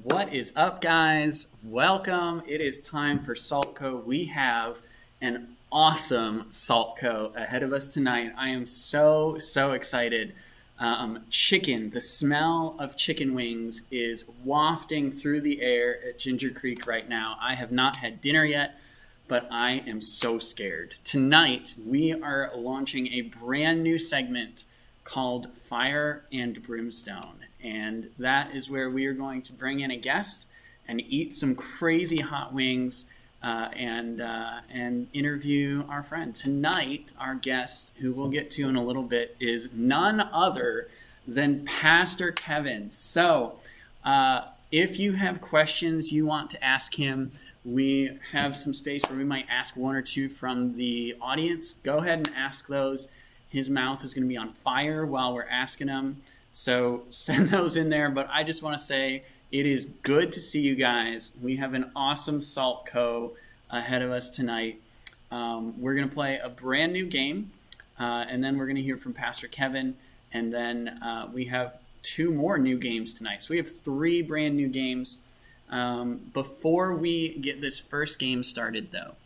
What is up, guys? Welcome. It is time for Saltco. We have an awesome Saltco ahead of us tonight. I am so excited. The smell of chicken wings is wafting through the air at Ginger Creek right now. I have not had dinner yet, but I am so scared. Tonight, we are launching a brand new segment called Fire and Brimstone. And that is where we are going to bring in a guest and eat some crazy hot wings and interview our friend. Tonight, our guest, who we'll get to in a little bit, is none other than Pastor Kevin. So if you have questions you want to ask him, we have some space where we might ask one or two from the audience. Go ahead and ask those. His mouth is going to be on fire while we're asking him. So send those in there. But I just want to say it is good to see you guys. We have an awesome Saltco ahead of us tonight. We're going to play a brand new game, and then we're going to hear from Pastor Kevin. And then we have two more new games tonight. So we have three brand new games. Before we get this first game started, though,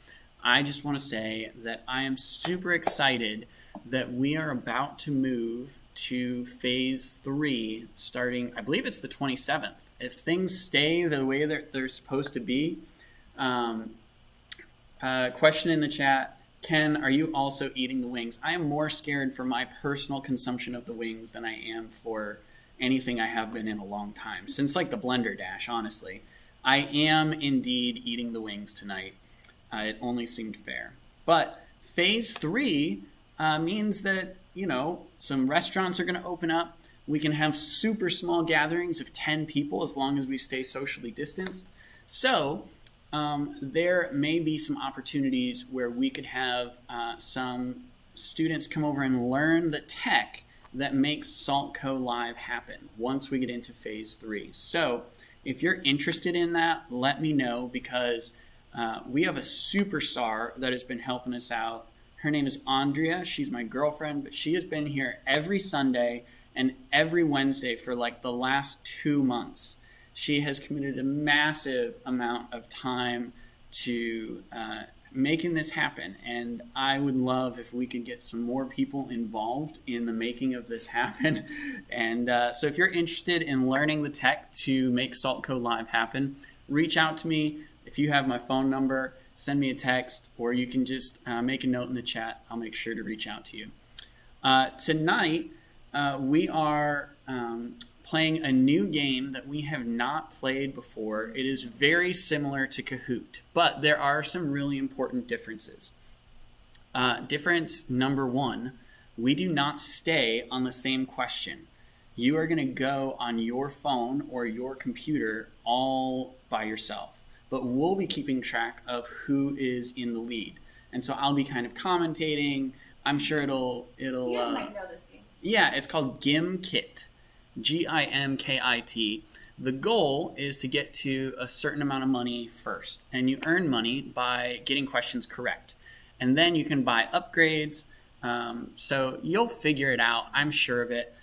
I just want to say that I am super excited that we are about to move to phase 3 starting, I believe it's the 27th. If things stay the way that they're supposed to be, question in the chat, Ken, are you also eating the wings? I am more scared for my personal consumption of the wings than I am for anything I have been in a long time. Since like the Blender Dash, honestly. I am indeed eating the wings tonight. It only seemed fair. But phase 3 means that, some restaurants are going to open up. We can have super small gatherings of 10 people as long as we stay socially distanced. So there may be some opportunities where we could have some students come over and learn the tech that makes Saltco Live happen once we get into phase 3. So if you're interested in that, let me know, because we have a superstar that has been helping us out. Her name is Andrea. She's my girlfriend, but she has been here every Sunday and every Wednesday for like the last 2 months. She has committed a massive amount of time to making this happen. And I would love if we could get some more people involved in the making of this happen. And so if you're interested in learning the tech to make Saltco Live happen, reach out to me. If you have my phone number, send me a text, or you can just make a note in the chat. I'll make sure to reach out to you. Tonight, we are playing a new game that we have not played before. It is very similar to Kahoot, but there are some really important differences. Difference number 1, we do not stay on the same question. You are going to go on your phone or your computer all by yourself, but we'll be keeping track of who is in the lead. And so I'll be kind of commentating. I'm sure it'll You might know this game. Yeah, it's called Gimkit. Gimkit. The goal is to get to a certain amount of money first, and you earn money by getting questions correct. And then you can buy upgrades. So you'll figure it out. I'm sure of it.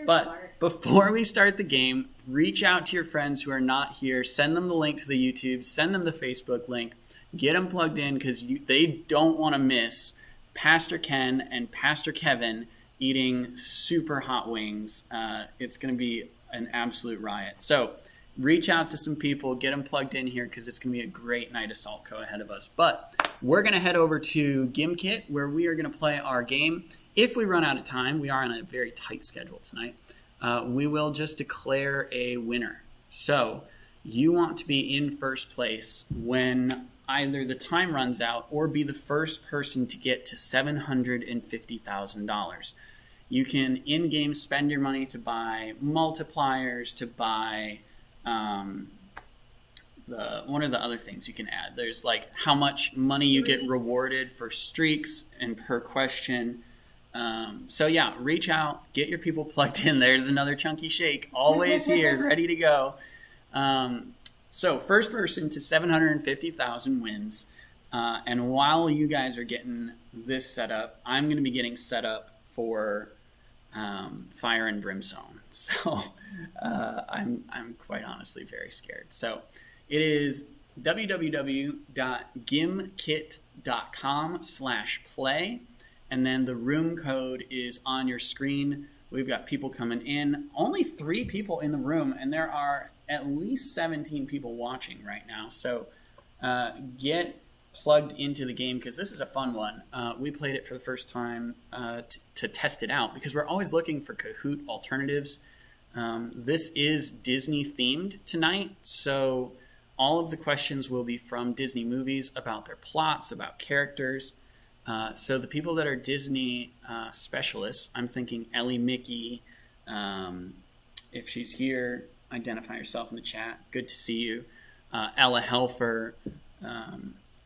But smart. Before we start the game, reach out to your friends who are not here. Send them the link to the YouTube. Send them the Facebook link. Get them plugged in, because they don't want to miss Pastor Ken and Pastor Kevin eating super hot wings. It's going to be an absolute riot. So reach out to some people. Get them plugged in here, because it's going to be a great night of Saltco ahead of us. But we're going to head over to Gimkit, where we are going to play our game. If we run out of time, we are on a very tight schedule tonight, we will just declare a winner. So you want to be in first place when either the time runs out or be the first person to get to $750,000. You can in-game spend your money to buy multipliers, to buy one of the other things you can add. There's like how much money you get rewarded for streaks and per question. So yeah, reach out, get your people plugged in. There's another chunky shake, always here, ready to go. So first person to 750,000 wins. And while you guys are getting this set up, I'm going to be getting set up for Fire and Brimstone. So I'm quite honestly very scared. So it is www.gimkit.com/play. And then the room code is on your screen. We've got people coming in. Only 3 people in the room, and there are at least 17 people watching right now. So get plugged into the game because this is a fun one. We played it for the first time to test it out because we're always looking for Kahoot alternatives. This is Disney themed tonight, so all of the questions will be from Disney movies about their plots, about characters. So the people that are Disney specialists, I'm thinking Ellie Mickey. If she's here, identify yourself in the chat. Good to see you. Ella Helfer,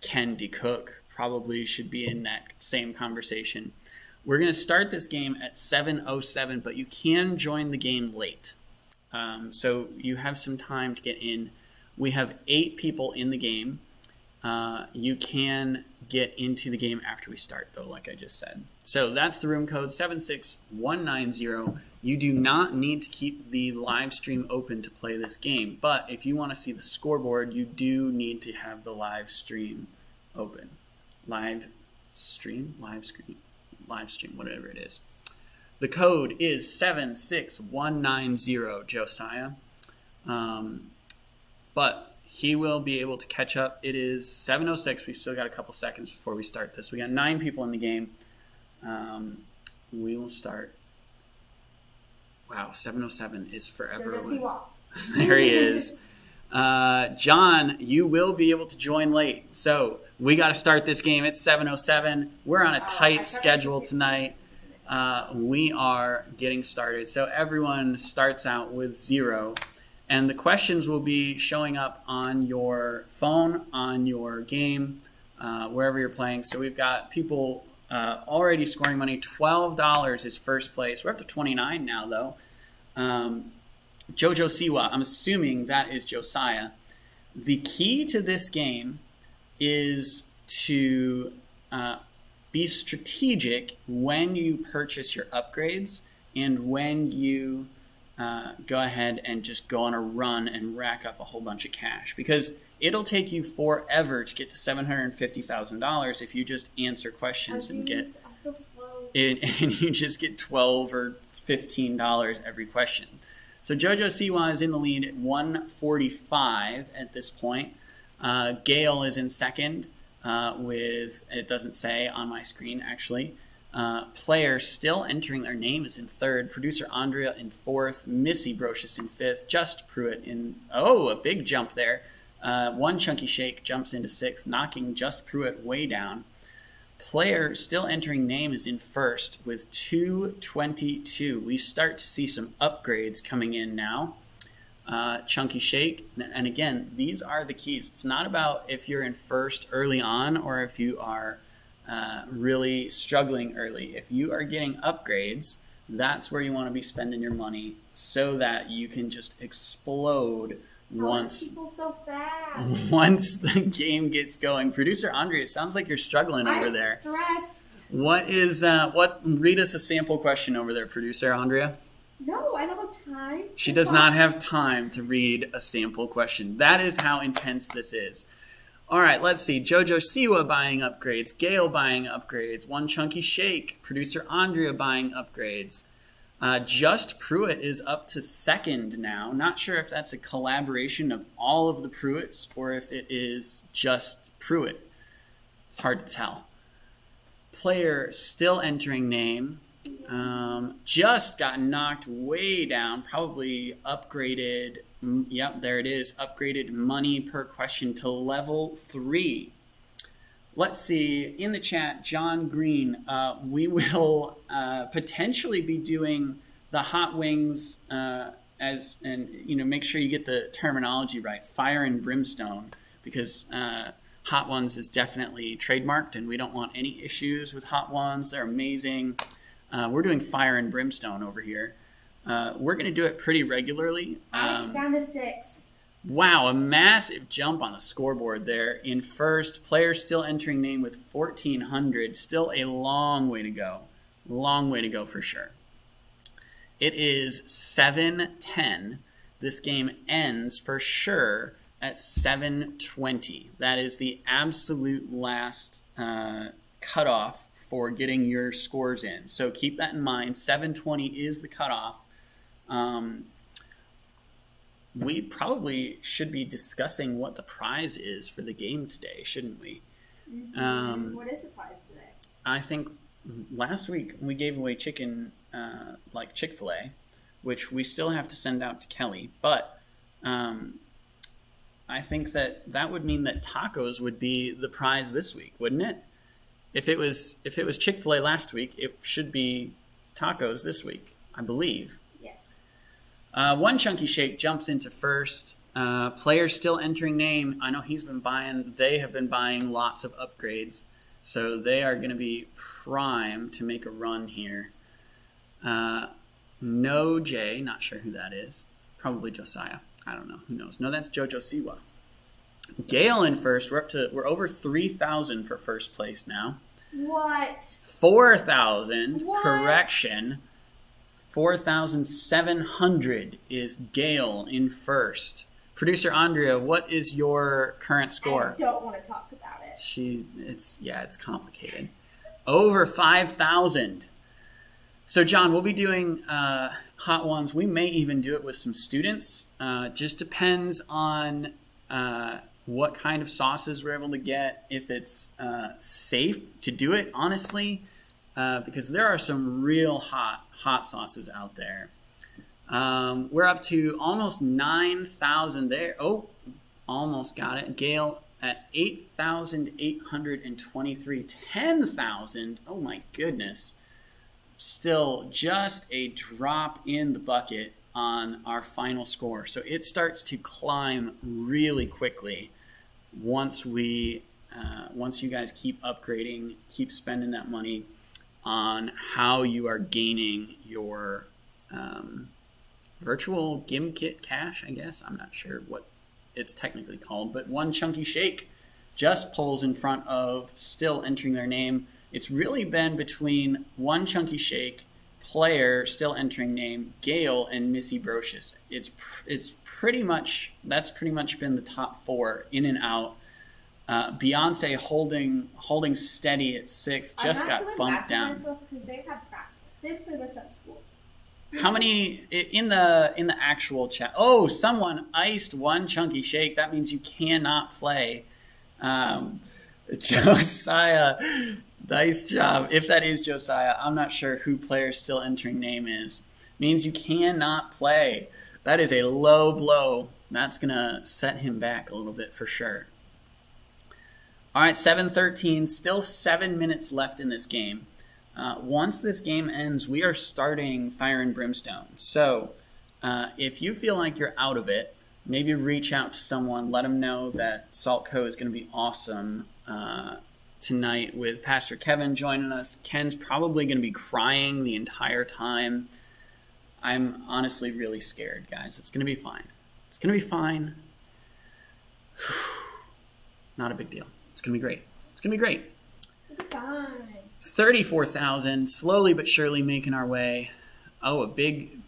Ken DeCook probably should be in that same conversation. We're going to start this game at 7:07, but you can join the game late. So you have some time to get in. We have 8 people in the game. You can get into the game after we start, though, like I just said. So that's the room code, 76190. You do not need to keep the live stream open to play this game, but if you want to see the scoreboard, you do need to have the live stream open. Live stream, whatever it is. The code is 76190, Josiah. But he will be able to catch up. It is 7:06. We've still got a couple seconds before we start this. We got 9 people in the game. We will start. Wow, 7:07 is forever away. There he is. John, you will be able to join late. So we got to start this game. It's 7:07. We're on a tight schedule tonight. We are getting started. So everyone starts out with 0. And the questions will be showing up on your phone, on your game, wherever you're playing. So we've got people already scoring money. $12 is first place. We're up to 29 now, though. Jojo Siwa, I'm assuming that is Josiah. The key to this game is to be strategic when you purchase your upgrades and when you go ahead and just go on a run and rack up a whole bunch of cash, because it'll take you forever to get to $750,000 if you just answer questions and get so slow. And you just get $12 or $15 every question. So Jojo Siwa is in the lead at 145 at this point. Gail is in second with, it doesn't say on my screen actually. Player still entering their name is in third. Producer Andrea in fourth. Missy Brocious in fifth. Just Pruitt in, a big jump there. One Chunky Shake jumps into sixth, knocking Just Pruitt way down. Player still entering name is in first with 222. We start to see some upgrades coming in now. Chunky Shake, and again, these are the keys. It's not about if you're in first early on or if you are really struggling early. If you are getting upgrades, that's where you want to be spending your money so that you can just explode once So fast. Once the game gets going. Producer Andrea, it sounds like you're struggling over there. I'm stressed. Read us a sample question over there, Producer Andrea. No, I don't have time. She does not have time to read a sample question. That is how intense this is. All right, let's see. Jojo Siwa buying upgrades. Gail buying upgrades. One Chunky Shake. Producer Andrea buying upgrades. Just Pruitt is up to second now. Not sure if that's a collaboration of all of the Pruitts or if it is just Pruitt. It's hard to tell. Player still entering name. Just got knocked way down. Probably upgraded. Yep, there it is. Upgraded money per question to level 3. Let's see. In the chat, John Green, we will potentially be doing the hot wings make sure you get the terminology right. Fire and Brimstone, because Hot Ones is definitely trademarked, and we don't want any issues with Hot Ones. They're amazing. We're doing Fire and Brimstone over here. We're going to do it pretty regularly. I down to 6. Wow, a massive jump on the scoreboard there. In first, player still entering name with 1,400. Still a long way to go. Long way to go for sure. It is 7:10. This game ends for sure at 7:20. That is the absolute last cutoff for getting your scores in. So keep that in mind. 7:20 is the cutoff. We probably should be discussing what the prize is for the game today, shouldn't we? What is the prize today? I think last week we gave away chicken, like Chick-fil-A, which we still have to send out to Kelly. But I think that would mean that tacos would be the prize this week, wouldn't it? If it was Chick-fil-A last week, it should be tacos this week, I believe. Yes. One Chunky Shake jumps into first. Player still entering name. I know they have been buying lots of upgrades. So they are going to be prime to make a run here. No J, not sure who that is. Probably Josiah. I don't know. Who knows? No, that's Jojo Siwa. Gale in first. We're over 3,000 for first place now. What? 4,000. What? Correction. 4,700 is Gale in first. Producer Andrea, what is your current score? I don't want to talk about it. It's complicated. Over 5,000. So John, we'll be doing hot ones. We may even do it with some students. Just depends on what kind of sauces we're able to get. If it's safe to do it, honestly, because there are some real hot sauces out there. We're up to almost 9,000 there. Oh, almost got it. Gale at 8,823. 10,000. Oh my goodness. Still just a drop in the bucket on our final score. So it starts to climb really quickly once you guys keep upgrading, keep spending that money on how you are gaining your virtual Gimkit cash, I guess. I'm not sure what it's technically called, but One Chunky Shake just pulls in front of still entering their name. It's really been between One Chunky Shake, player still entering name, Gale, and Missy Brocious. That's pretty much been the top four in and out. Beyonce holding steady at sixth, just got bumped down. Because they've had practice. They play this at school. How many in the actual chat? Oh, someone iced One Chunky Shake. That means you cannot play. Josiah, nice job. If that is Josiah, I'm not sure who player still entering name is. Means you cannot play. That is a low blow. That's gonna set him back a little bit for sure. All right, 7:13. Still 7 minutes left in this game. Once this game ends, we are starting Fire and Brimstone. So if you feel like you're out of it, maybe reach out to someone. Let them know that Salt Co. is going to be awesome tonight with Pastor Kevin joining us. Ken's probably going to be crying the entire time. I'm honestly really scared, guys. It's going to be fine. It's going to be fine. Not a big deal. It's going to be great. It's going to be great. It's fine. 34,000, slowly but surely making our way. Oh, a big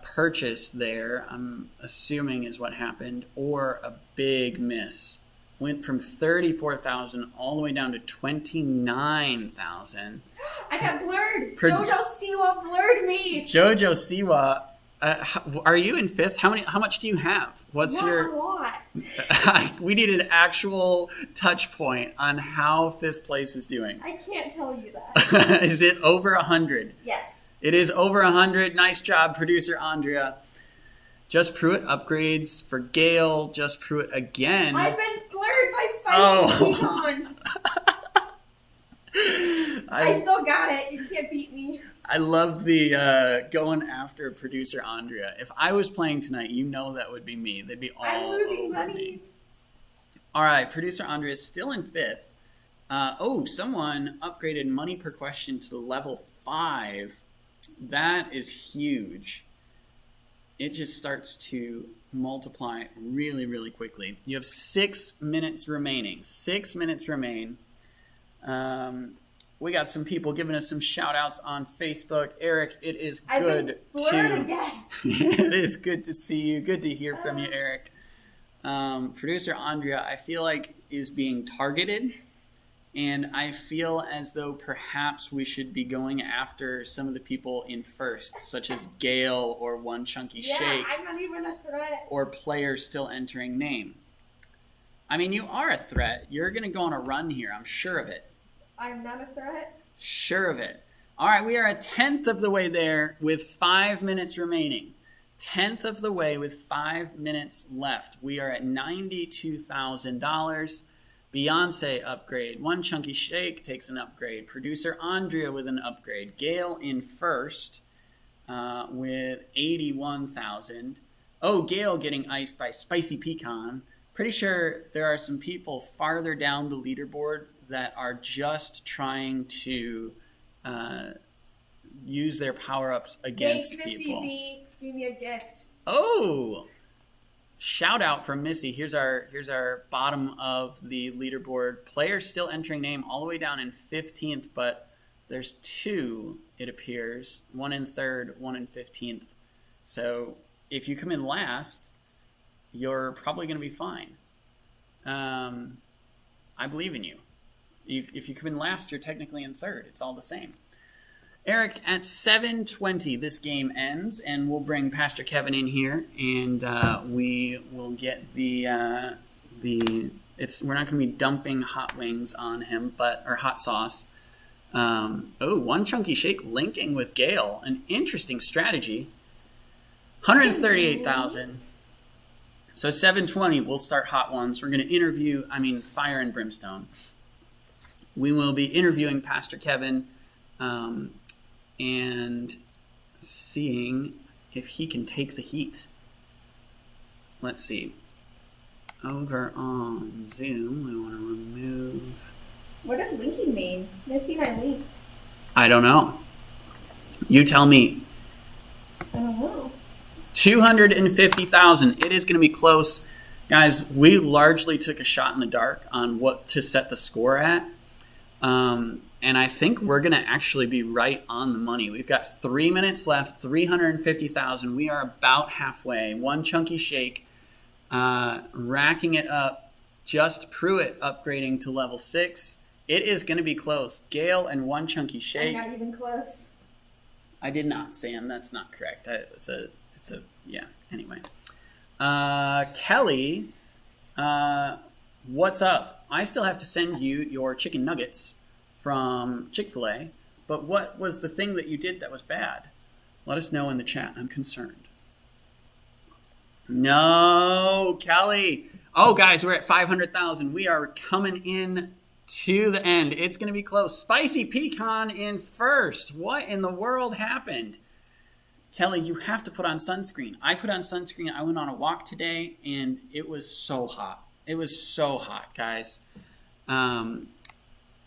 purchase there, I'm assuming is what happened, or a big miss. Went from 34,000 all the way down to 29,000. I got blurred. Jojo Siwa blurred me. Jojo Siwa, are you in fifth? How much do you have? What's Not your? a lot. We need an actual touch point on how fifth place is doing. I can't tell you that. Is it over 100? Yes. It is over 100. Nice job, producer Andrea. Just Pruitt upgrades for Gale. Just Pruitt again. I've been blurred by Spicy Pecan. I still got it. You can't beat me. I love the going after producer Andrea. If I was playing tonight, you know that would be me. They'd be all I'm losing over buddies. me. All right, producer Andrea is still in fifth. Someone upgraded money per question to level 5. That is huge. It just starts to multiply really, really quickly. You have 6 minutes remaining. 6 minutes remain. We got some people giving us some shout outs on Facebook. Eric, it is I've good been blurred again. It is good to see you. Good to hear from you, Eric. Producer Andrea, I feel like, is being targeted. And I feel as though perhaps we should be going after some of the people in first, such as Gail or One Chunky Shake. Yeah, I'm not even a threat. Or players still entering name. I mean, you are a threat. You're going to go on a run here. I'm sure of it. I'm not a threat. Sure of it. All right, we are a tenth of the way there with 5 minutes remaining. 10th of the way with 5 minutes left. We are at $92,000. Beyonce upgrade. One Chunky Shake takes an upgrade. Producer Andrea with an upgrade. Gail in first with 81,000. Oh, Gail getting iced by Spicy Pecan. Pretty sure there are some people farther down the leaderboard that are just trying to use their power-ups against people. Missy B, give me a gift. Oh, shout out from Missy. Here's our bottom of the leaderboard. Players still entering name all the way down in 15th, but there's two, it appears. One in third, one in 15th. So if you come in last, you're probably going to be fine. I believe in you. If you come in last, you're technically in third. It's all the same. Eric, at 7:20, this game ends, and we'll bring Pastor Kevin in here, and we will get we're not going to be dumping hot wings on him, or hot sauce. One Chunky Shake linking with Gail, an interesting strategy. 138,000. So 7:20, we'll start hot ones. We're going to interview, Fire and Brimstone. We will be interviewing Pastor Kevin and seeing if he can take the heat. Let's see. Over on Zoom, we want to remove... What does linking mean? Missy and I linked. I don't know. You tell me. I don't know. 250,000. It is going to be close. Guys, we largely took a shot in the dark on what to set the score at. And I think we're going to actually be right on the money. We've got 3 minutes left, 350,000. We are about halfway. One Chunky Shake, racking it up. Just Pruitt upgrading to level 6. It is going to be close. Gail and One Chunky Shake. I'm not even close. I did not, Sam. That's not correct. Anyway. Kelly, what's up? I still have to send you your chicken nuggets from Chick-fil-A, but what was the thing that you did that was bad? Let us know in the chat. I'm concerned. No, Kelly. Oh, guys, we're at 500,000. We are coming in to the end. It's going to be close. Spicy Pecan in first. What in the world happened? Kelly, you have to put on sunscreen. I put on sunscreen. I went on a walk today, and it was so hot. It was so hot, guys.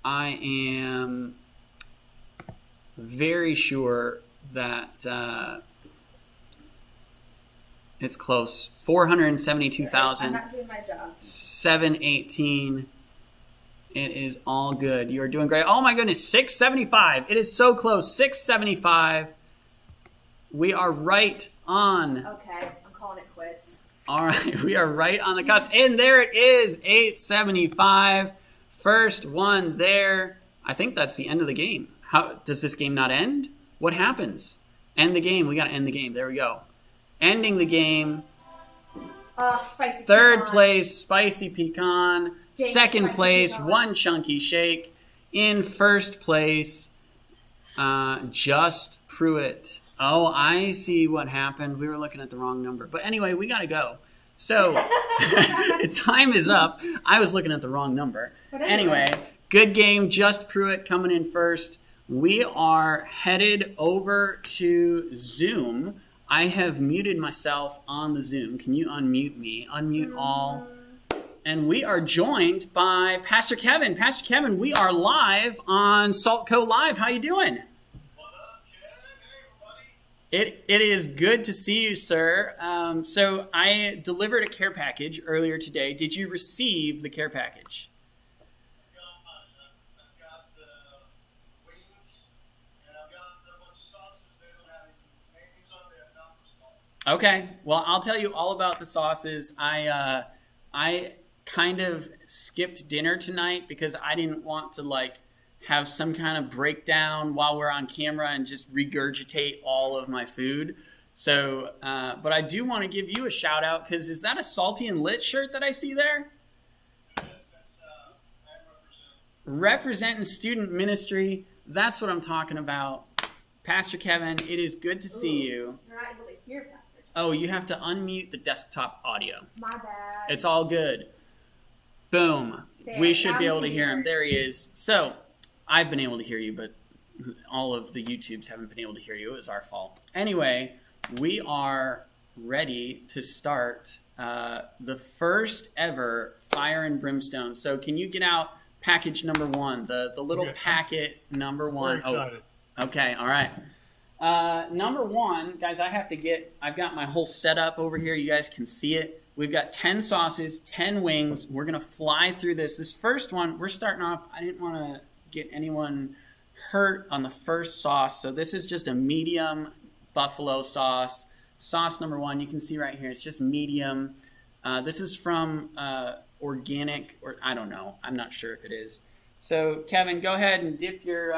I am very sure that it's close. 472,000. I'm not doing my job. 718. It is all good. You're doing great. Oh my goodness, 675. It is so close. 675. We are right on. Okay, I'm calling it quits. All right, we are right on the cusp. And there it is, 875. First one there. I think that's the end of the game. How does this game not end? What happens? End the game. We got to end the game. There we go. Ending the game. Spicy Third pecan. place, Spicy Pecan. Dang, Second Spicy place, Pecan. One Chunky Shake. In first place, Just Pruitt. Oh, I see what happened. We were looking at the wrong number. But anyway, we got to go. So, time is up. I was looking at the wrong number. But Anyway, good game. Just Pruitt coming in first. We are headed over to Zoom. I have muted myself on the Zoom. Can you unmute me? Unmute all. And we are joined by Pastor Kevin. Pastor Kevin, we are live on SaltCo Live. How you doing? It is good to see you, sir. So I delivered a care package earlier today. Did you receive the care package? Okay. Well, I'll tell you all about the sauces. I kind of skipped dinner tonight because I didn't want to like have some kind of breakdown while we're on camera and just regurgitate all of my food. So, but I do want to give you a shout out because is that a Salty and Lit shirt that I see there? Yes, that's I represent. Representing student ministry. That's what I'm talking about. Pastor Kevin, it is good to see you. You're not able to hear Pastor. Oh, you have to unmute the desktop audio. My bad. It's all good. Boom. There, We should now be we able to can hear hear. him. There he is. So, I've been able to hear you, but all of the YouTubes haven't been able to hear you. It was our fault. Anyway, we are ready to start the first ever Fire and Brimstone. So, can you get out package number one, the little Okay. packet number one? Very excited. Okay, all right. Number one, guys, I've got my whole setup over here. You guys can see it. We've got 10 sauces, 10 wings. We're going to fly through this. This first one, we're starting off, I didn't want to get anyone hurt on the first sauce. So this is just a medium buffalo sauce. Sauce number one, you can see right here, it's just medium. This is from organic, or I don't know. I'm not sure if it is. So Kevin, go ahead and dip your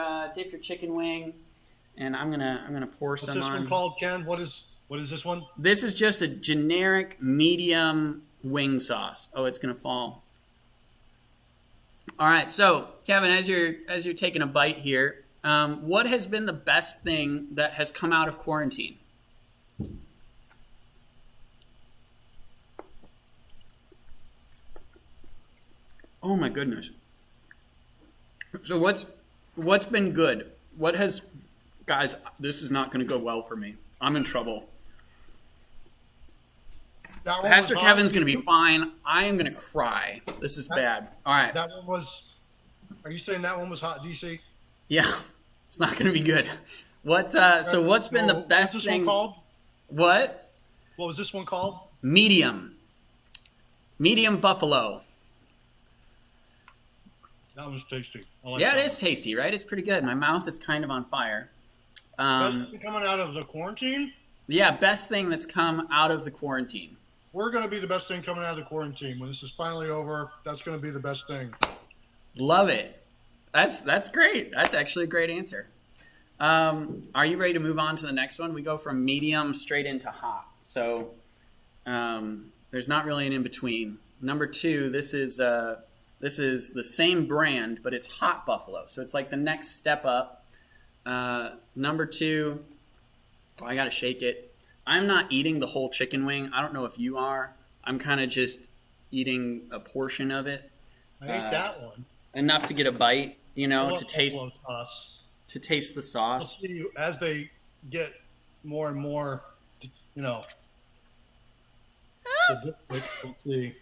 chicken wing, and I'm gonna pour What's some this on. one called, Ken? What is this one? This is just a generic medium wing sauce. Oh, it's gonna fall. All right, so Kevin, as you're taking a bite here, what has been the best thing that has come out of quarantine? Oh my goodness. So what's been good? What has guys, this is not going to go well for me. I'm in trouble. That one Pastor was Kevin's hot. going to be fine. I am going to cry. This is bad. All right. That one was. Are you saying that one was hot, DC? Yeah. It's not going to be good. What so what's been the best What's this thing? one called? What? What was this one called? Medium. Medium buffalo. That was tasty. I like Yeah, that it is tasty, right? It's pretty good. My mouth is kind of on fire. Best thing coming out of the quarantine? Yeah, best thing that's come out of the quarantine. We're going to be the best thing coming out of the quarantine. When this is finally over, that's going to be the best thing. Love it. That's great. That's actually a great answer. Are you ready to move on to the next one? We go from medium straight into hot. So there's not really an in-between. Number two, this is the same brand, but it's hot buffalo. So it's like the next step up. Number two, I got to shake it. I'm not eating the whole chicken wing. I don't know if you are. I'm kind of just eating a portion of it. I ate that one. Enough to get a bite, I to love taste buffalo sauce. to taste the We'll sauce. see as they get more and more, We'll see.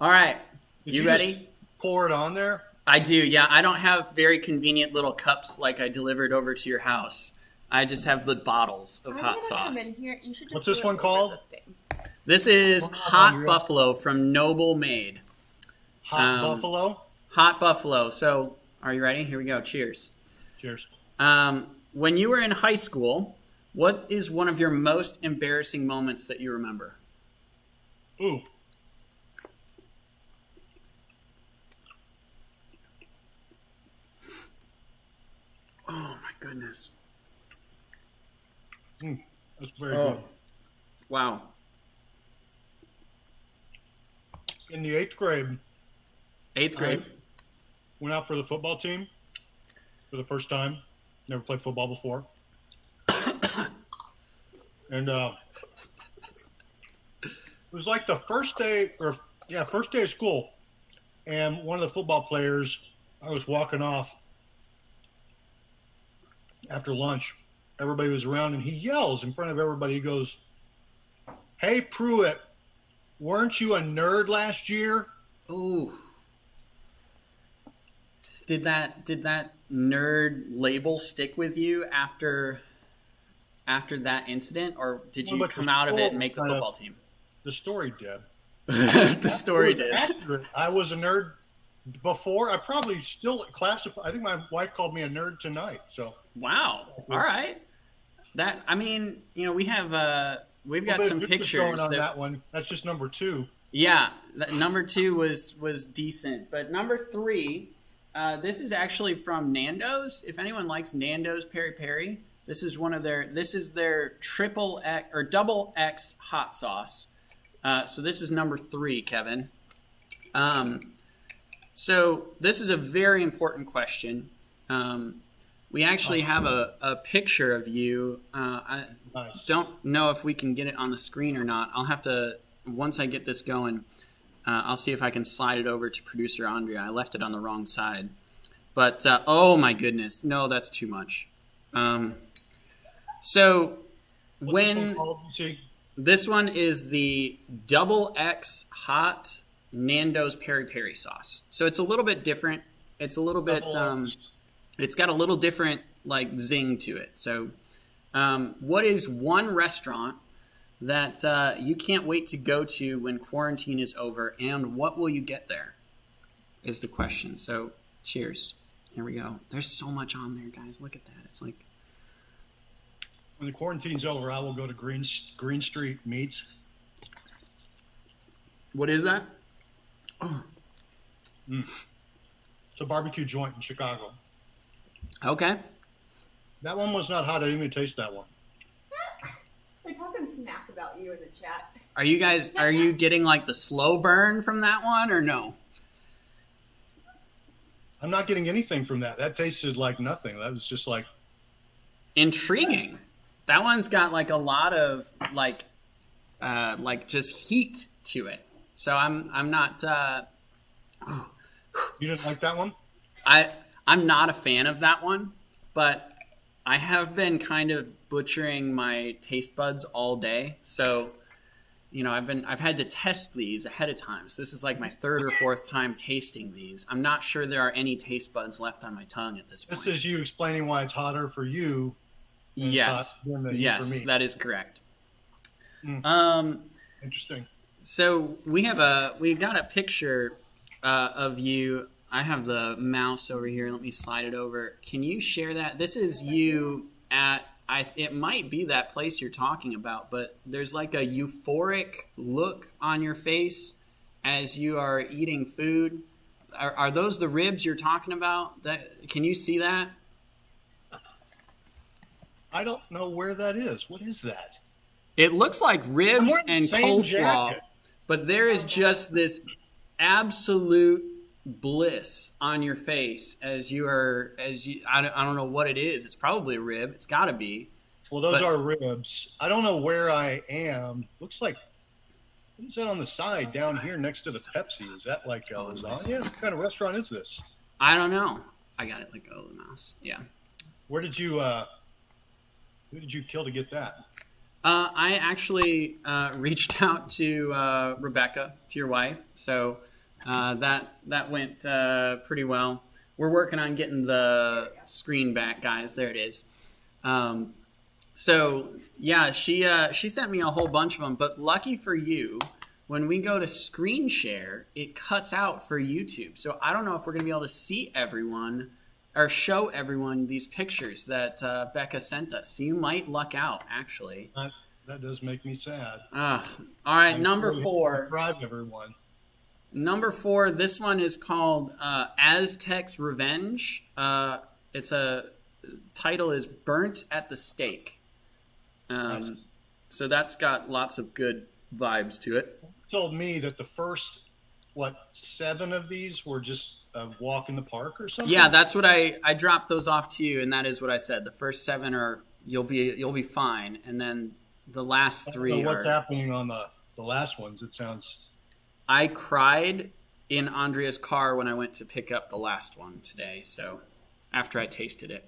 All right. Did You just ready? pour it on there? I do, yeah. I don't have very convenient little cups like I delivered over to your house. I just have the bottles of I'm hot gonna come sauce. in here. You should just What's do this it one over called? the thing. This is Hold on, hot you're- buffalo from Noble Made. Hot buffalo? Hot buffalo. So, are you ready? Here we go. Cheers. Cheers. When you were in high school, what is one of your most embarrassing moments that you remember? Ooh. Oh my goodness. That's very Oh. good. Wow. In the 8th grade, 8th grade. I went out for the football team for the first time. Never played football before. And it was like the first day of school. And one of the football players, I was walking off after lunch. Everybody was around, and he yells in front of everybody. He goes, "Hey, Pruitt, weren't you a nerd last year?" Ooh. Did that nerd label stick with you after that incident, or did Well, you but come the out of it and school make the kinda- football team? The story did. The story did. Accurate. I was a nerd before. I probably still classify. I think my wife called me a nerd tonight. So Wow. All right. We have we've A got little some bit of juice pictures going on that one. That's just number 2. Yeah, number 2 was decent, but number 3, this is actually from Nando's. If anyone likes Nando's peri peri, this is their triple X or double X hot sauce. So this is number 3, Kevin. So this is a very important question. We actually have a picture of you. I don't know if we can get it on the screen or not. I'll have to, once I get this going, I'll see if I can slide it over to producer Andrea. I left it on the wrong side. But, oh my goodness. No, that's too much. So when this one is the double X hot Nando's peri peri sauce. So it's a little bit different. It's a little bit, it's got a little different like zing to it. So what is one restaurant that you can't wait to go to when quarantine is over, and what will you get there is the question. So cheers. Here we go. There's so much on there, guys. Look at that. It's like, when the quarantine's over, I will go to Green Street Meats. what is that? It's a barbecue joint in Chicago. Okay. That one was not hot. I didn't even taste that one. They're talking smack about you in the chat. Are you getting like the slow burn from that one or no? I'm not getting anything from that. That tasted like nothing. That was just like Intriguing. That one's got like a lot of like just heat to it. So I'm not. You didn't like that one? I'm not a fan of that one, but I have been kind of butchering my taste buds all day. So, you know, I've had to test these ahead of time. So this is like my 3rd or 4th time tasting these. I'm not sure there are any taste buds left on my tongue at this point. This is you explaining why it's hotter for you. Yes. Yes, for me. that is correct. Interesting. So we've got a picture of you. I have the mouse over here. Let me slide it over. Can you share that? This is you at, it might be that place you're talking about, but there's like a euphoric look on your face as you are eating food. Are those the ribs you're talking about? Can you see that? I don't know where that is. What is that? It looks like ribs and coleslaw, jacket. but there is just this absolute bliss on your face I don't know what it is. It's probably a rib. It's got to be. Well, those are ribs. I don't know where I am. Looks like, what is that on the side down here next to the Pepsi? Is that like lasagna? What kind of restaurant is this? I don't know. I got it. Like, oh, the mouse. Yeah. Who did you kill to get that? I actually reached out to Rebecca, to your wife. So that went pretty well. We're working on getting the screen back, guys. There it is. So yeah, she sent me a whole bunch of them. But lucky for you, when we go to screen share, it cuts out for YouTube. So I don't know if we're gonna be able to see everyone or show everyone these pictures that Becca sent us. So you might luck out, actually. That does make me sad. All right, number 4. Drive everyone. Number 4, this one is called Aztec's Revenge. It's a title is Burnt at the Stake. Nice. So that's got lots of good vibes to it. You told me that the first 7 of these were just a walk in the park or something? Yeah, that's what I dropped those off to you, and that is what I said. The first 7 are you'll be fine, and then the last 3 what's happening on the last ones? It sounds. I cried in Andrea's car when I went to pick up the last one today. So after I tasted it.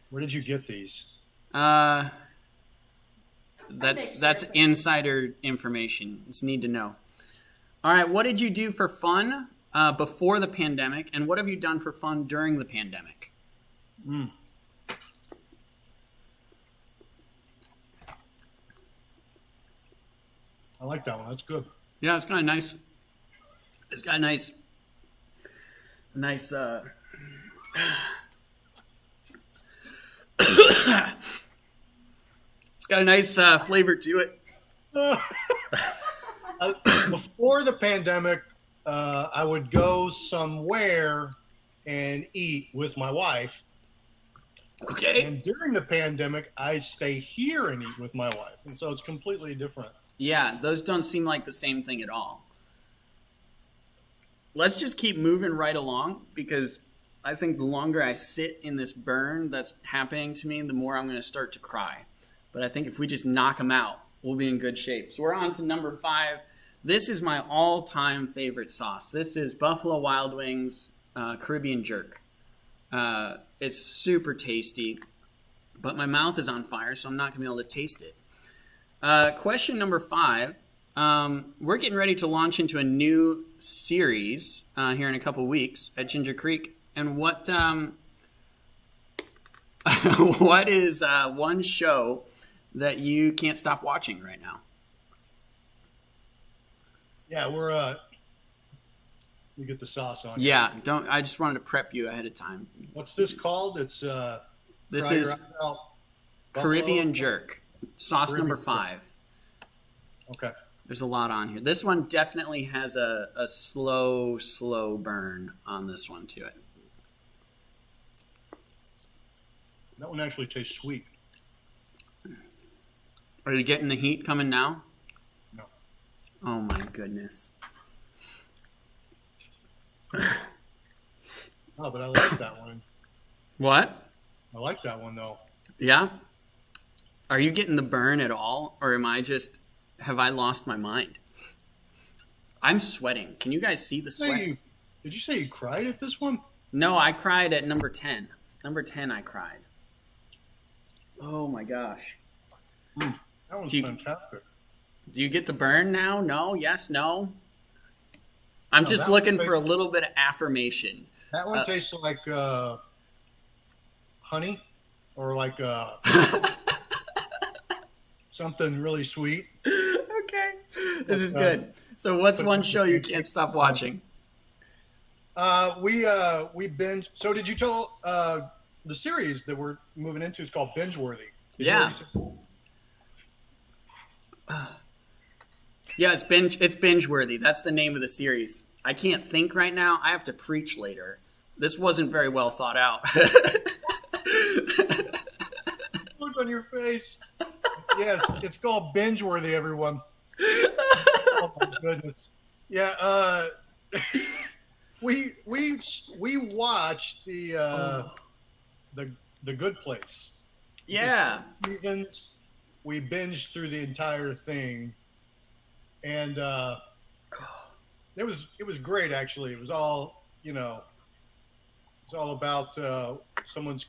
Where did you get these? That's insider information. Just need to know. All right, what did you do for fun before the pandemic, and what have you done for fun during the pandemic? I like that one. That's good. Yeah, it's kind of nice. It's got a nice it's got a nice flavor to it. Before the pandemic, I would go somewhere and eat with my wife. Okay. And during the pandemic, I stay here and eat with my wife. And so it's completely different. Yeah, those don't seem like the same thing at all. Let's just keep moving right along because I think the longer I sit in this burn that's happening to me, the more I'm going to start to cry. But I think if we just knock them out, we'll be in good shape. So we're on to number 5. This is my all-time favorite sauce. This is Buffalo Wild Wings Caribbean Jerk. It's super tasty, but my mouth is on fire, so I'm not going to be able to taste it. Question number 5. We're getting ready to launch into a new series here in a couple weeks at Ginger Creek. And what what is one show that you can't stop watching right now? Yeah, we're let me get the sauce on. Yeah, don't. I just wanted to prep you ahead of time. What's this called? It's this is Caribbean Jerk, sauce Caribbean number 5. Okay. There's a lot on here. This one definitely has a slow burn on this one to it. That one actually tastes sweet. Are you getting the heat coming now? No. Oh my goodness. Oh, but I like that one. What? I like that one though. Yeah? Are you getting the burn at all? Or have I lost my mind? I'm sweating. Can you guys see the sweat? Did you say you cried at this one? No, I cried at number 10. Number 10 I cried. Oh my gosh. That one's fantastic. Do you get the burn now? No? Yes? No? I'm just looking for a little bit of affirmation. That one tastes like honey or like something really sweet. Okay. This is good. So what's one show you can't stop watching? We binge. So did you tell the series that we're moving into is called Binge Worthy? Yeah. Yeah, it's binge worthy. That's the name of the series. I can't think right now. I have to preach later. This wasn't very well thought out. Look on your face. Yes, it's called Binge Worthy, everyone. Oh my goodness. Yeah, we watched the Good Place. Yeah. Seasons. We binged through the entire thing, and it was great. Actually, it was all it's all about someone's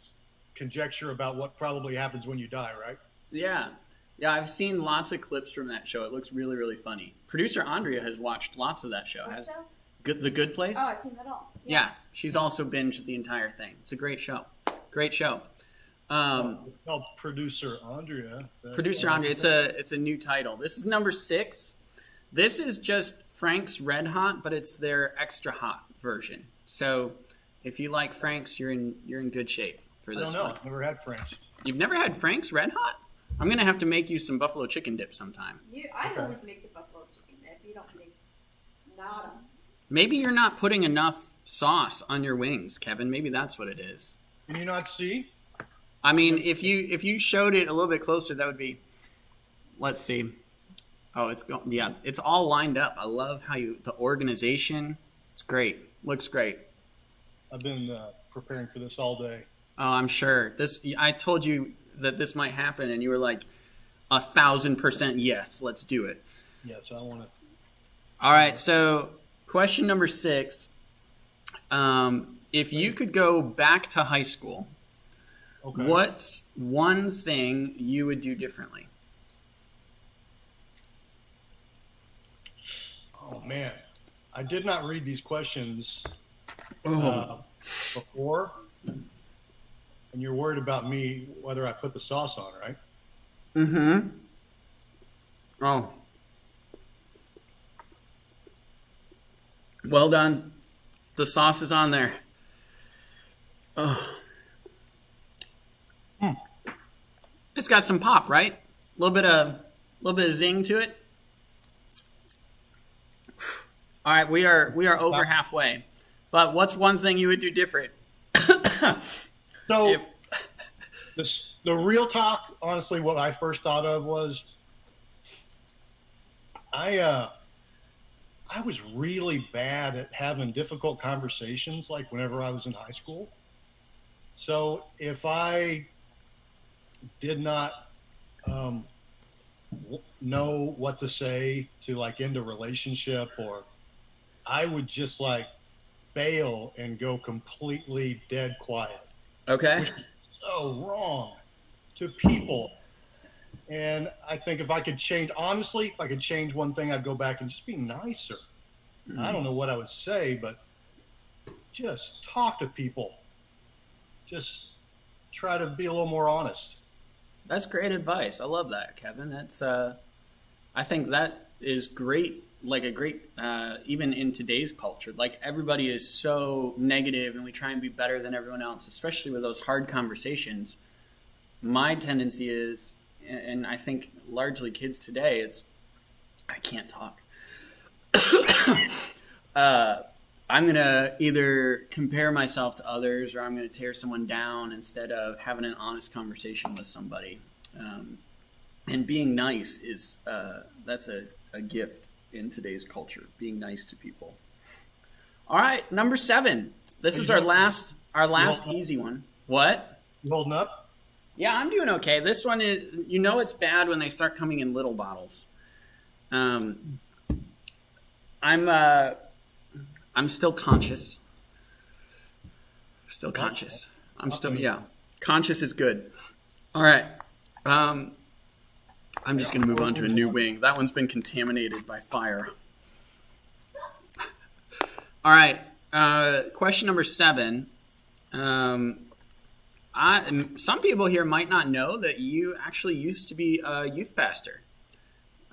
conjecture about what probably happens when you die, right? Yeah. Yeah, I've seen lots of clips from that show. It looks really, really funny. Producer Andrea has watched lots of that show. What show? The Good Place? Oh, I've seen that all. Yeah, she's also binged the entire thing. It's a great show. Great show. It's called Producer Andrea. Producer Andrea. It's a new title. This is number 6. This is just Frank's Red Hot, but it's their extra hot version. So if you like Frank's, you're in good shape for this I don't know. one. I've never had Frank's. You've never had Frank's Red Hot? I'm gonna have to make you some buffalo chicken dip sometime. I only make the buffalo chicken dip. You don't make nada. Maybe you're not putting enough sauce on your wings, Kevin. Maybe that's what it is. Can you not see? I mean, if you showed it a little bit closer, that would be. Let's see. Oh, it's all lined up. I love how the organization. It's great. Looks great. I've been preparing for this all day. Oh, I'm sure. I told you that this might happen, and you were like 1,000% yes. Let's do it. Yes, I want to. All right. So, question number 6. If you could go back to high school, Okay. what's one thing you would do differently? Oh man, I did not read these questions Oh. before, and you're worried about me whether I put the sauce on, right? Mm-hmm. Oh. Well done. The sauce is on there. Oh. It's got some pop, right? A little bit of A little bit of zing to it. All right, we are over halfway. But what's one thing you would do different? So, the real talk, honestly, what I first thought of was I was really bad at having difficult conversations, like whenever I was in high school. So if I did not know what to say to like end a relationship, or I would just like bail and go completely dead quiet. Okay. Which is so wrong to people. And I think if I could change, honestly, if I could change one thing, I'd go back and just be nicer. I don't know what I would say, but just talk to people. Just try to be a little more honest. That's great advice. I love that, Kevin. That's I think that is great. Like a great, even in today's culture, like everybody is so negative and we try and be better than everyone else, especially with those hard conversations. My tendency is, and I think largely kids today, it's, I can't talk. I'm going to either compare myself to others or I'm going to tear someone down instead of having an honest conversation with somebody. And being nice is, that's a gift in today's culture, being nice to people. All right, number 7. This is our last easy one. What? You holding up? Yeah, I'm doing okay. This one is, it's bad when they start coming in little bottles. I'm still conscious. Still conscious. Conscious is good. All right. I'm just going to move on to a new wing. That one's been contaminated by fire. All right. Question number 7. Some people here might not know that you actually used to be a youth pastor.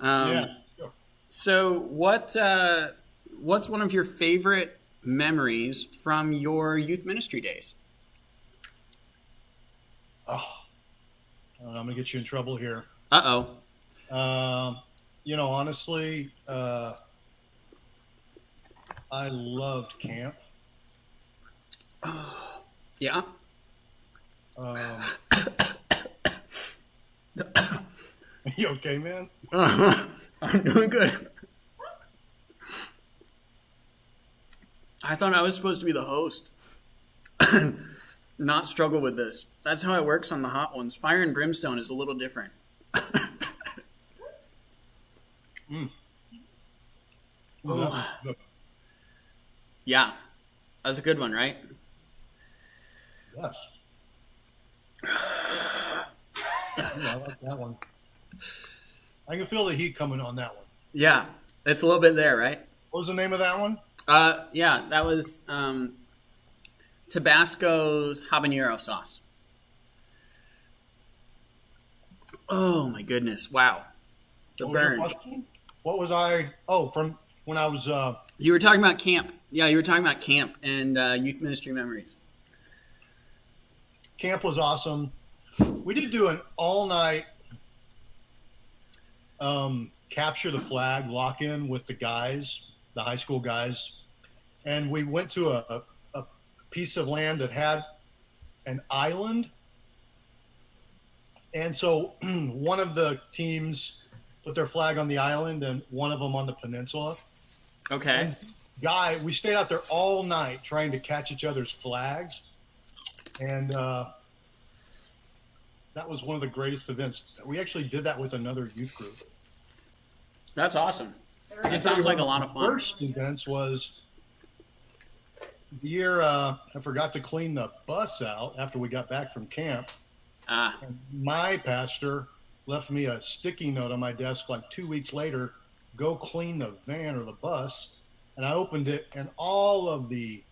Yeah, sure. So what's one of your favorite memories from your youth ministry days? Oh, I'm going to get you in trouble here. Uh-oh. Honestly, I loved camp. Yeah. You okay, man? I'm doing good. I thought I was supposed to be the host. Not struggle with this. That's how it works on the hot ones. Fire and Brimstone is a little different. Yeah. That was a good one, right? Yes. I like that one. I can feel the heat coming on that one. Yeah. It's a little bit there, right? What was the name of that one? Yeah, that was Tabasco's habanero sauce. Oh my goodness! Wow, the burn. What was I? Oh, from when I was. You were talking about camp. Yeah, you were talking about camp and youth ministry memories. Camp was awesome. We did do an all-night capture the flag lock-in with the guys, the high school guys, and we went to a piece of land that had an island. And so one of the teams put their flag on the island and one of them on the peninsula. Okay. And we stayed out there all night trying to catch each other's flags. And that was one of the greatest events. We actually did that with another youth group. That's awesome. It sounds like a lot of fun. First events was the year I forgot to clean the bus out after we got back from camp. And my pastor left me a sticky note on my desk like 2 weeks later, go clean the van or the bus. And I opened it and all of the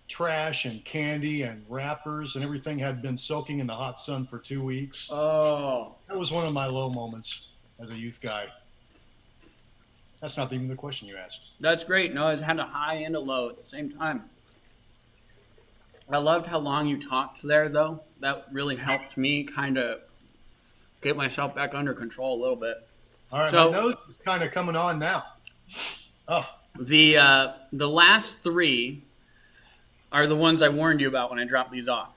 trash and candy and wrappers and everything had been soaking in the hot sun for 2 weeks. Oh. That was one of my low moments as a youth guy. That's not even the question you asked. That's great. No, it had a high and a low at the same time. I loved how long you talked there, though. That really helped me kind of get myself back under control a little bit. All right, So- my nose is kind of coming on now. Oh, The last three are the ones I warned you about when I dropped these off.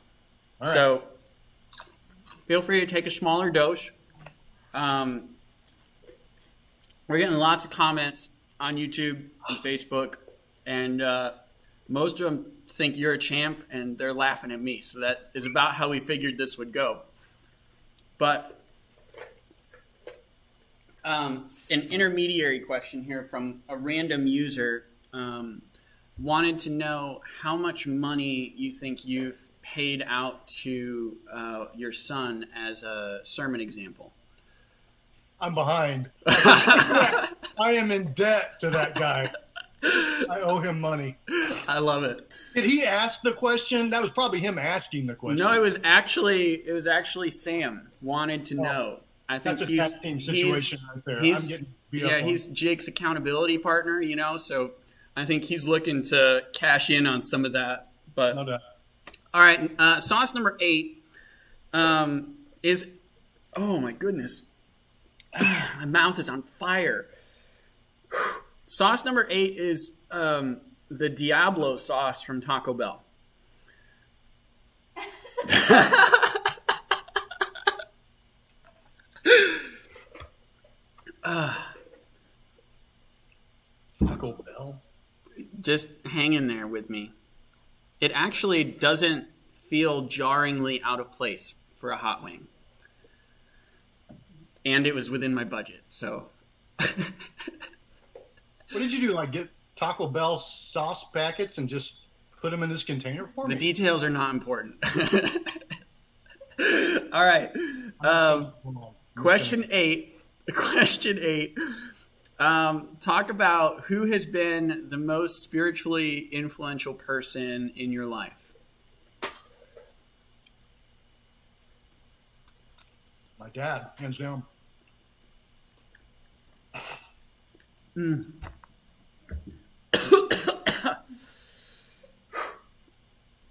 all right. So feel free to take a smaller dose. We're getting lots of comments on YouTube and Facebook, and most of them think you're a champ, and they're laughing at me. So that is about how we figured this would go. But an intermediary question here from a random user wanted to know how much money you think you've paid out to your son as a sermon example. I'm behind. I am in debt to that guy. I owe him money. I love it. Did he ask the question? That was probably him asking the question. No, it was actually Sam wanted to know. I think That's a tag team situation right there. I'm getting beat up on. he's Jake's accountability partner, so I think he's looking to cash in on some of that. But No doubt. all right, sauce number 8 is, oh my goodness, my mouth is on fire. Sauce number 8 is the Diablo sauce from Taco Bell. Taco Bell. Just hang in there with me. It actually doesn't feel jarringly out of place for a hot wing. And it was within my budget, so. What did you do? Like get Taco Bell sauce packets and just put them in this container for me? The details are not important. All right. Question 8. Question 8. Talk about who has been the most spiritually influential person in your life. My dad, hands down.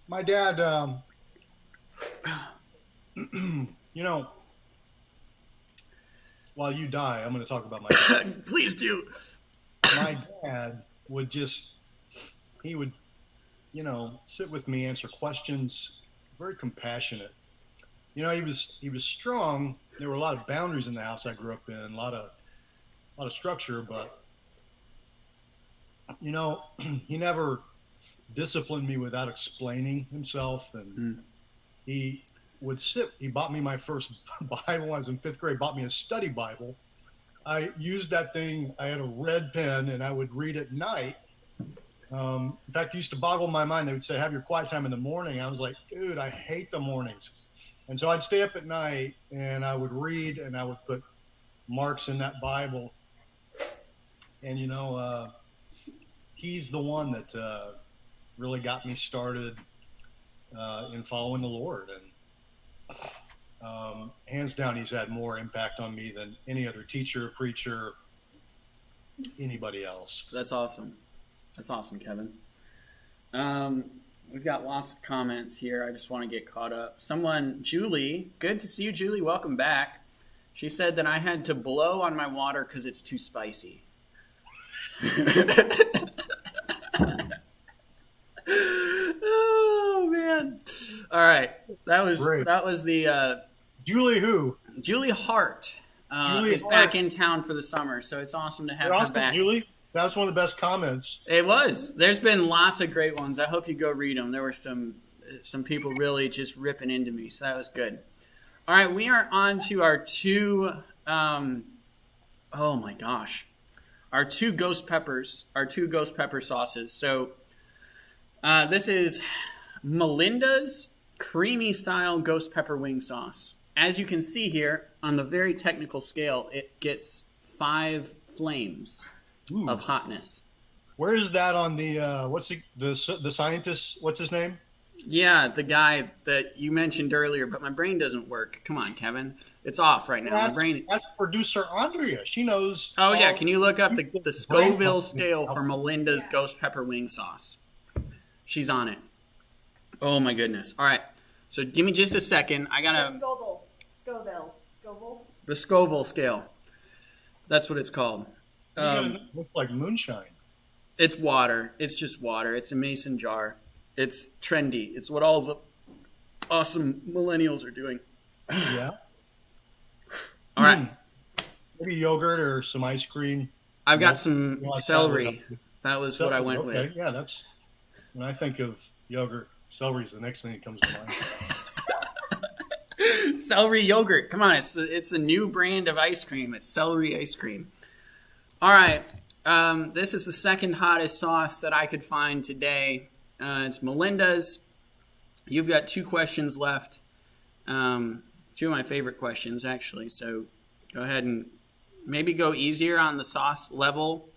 My dad, while you die, I'm going to talk about my dad. Please do. My dad would he would, sit with me, answer questions, very compassionate. He was strong. There were a lot of boundaries in the house I grew up in, a lot of structure, but he never disciplined me without explaining himself. And he bought me my first Bible when I was in 5th grade, bought me a study Bible. I used that thing. I had a red pen and I would read at night. In fact, it used to boggle my mind. They would say, have your quiet time in the morning. I was like, dude, I hate the mornings. And so I'd stay up at night and I would read and I would put marks in that Bible. And, he's the one that really got me started in following the Lord. And hands down, he's had more impact on me than any other teacher, preacher, anybody else. That's awesome. That's awesome, Kevin. We've got lots of comments here. I just want to get caught up. Julie, good to see you, Julie. Welcome back. She said that I had to blow on my water because it's too spicy. Oh, man. All right. That was the Julie who? Julie Hart is back in town for the summer, so it's awesome to have her back. Julie, that was one of the best comments. It was. There's been lots of great ones. I hope you go read them. There were some people really just ripping into me, so that was good. All right, we are on to our 2 oh my gosh. Our 2 ghost peppers, our 2 ghost pepper sauces. So this is Melinda's creamy style ghost pepper wing sauce. As you can see here on the very technical scale, it gets 5 flames of hotness. Where is that on the the scientist? What's his name? Yeah, the guy that you mentioned earlier, but my brain doesn't work. Come on, Kevin. It's off right now. My brain. That's producer Andrea. She knows. Oh, yeah. Can you look up the Scoville scale for Melinda's ghost pepper wing sauce? She's on it. Oh, my goodness. All right. So give me just a second. I got to. Scoville. Scoville. The Scoville scale. That's what it's called. It looks like moonshine. It's water. It's just water. It's a mason jar. It's trendy. It's what all the awesome millennials are doing. Yeah. All right. Maybe yogurt or some ice cream. I've got some celery. That was what I went with. Yeah, that's when I think of yogurt. Celery is the next thing that comes to mind. Celery yogurt. Come on, it's a new brand of ice cream. It's celery ice cream. All right. This is the second hottest sauce that I could find today. It's Melinda's. You've got 2 questions left. 2 of my favorite questions, actually. So go ahead and maybe go easier on the sauce level,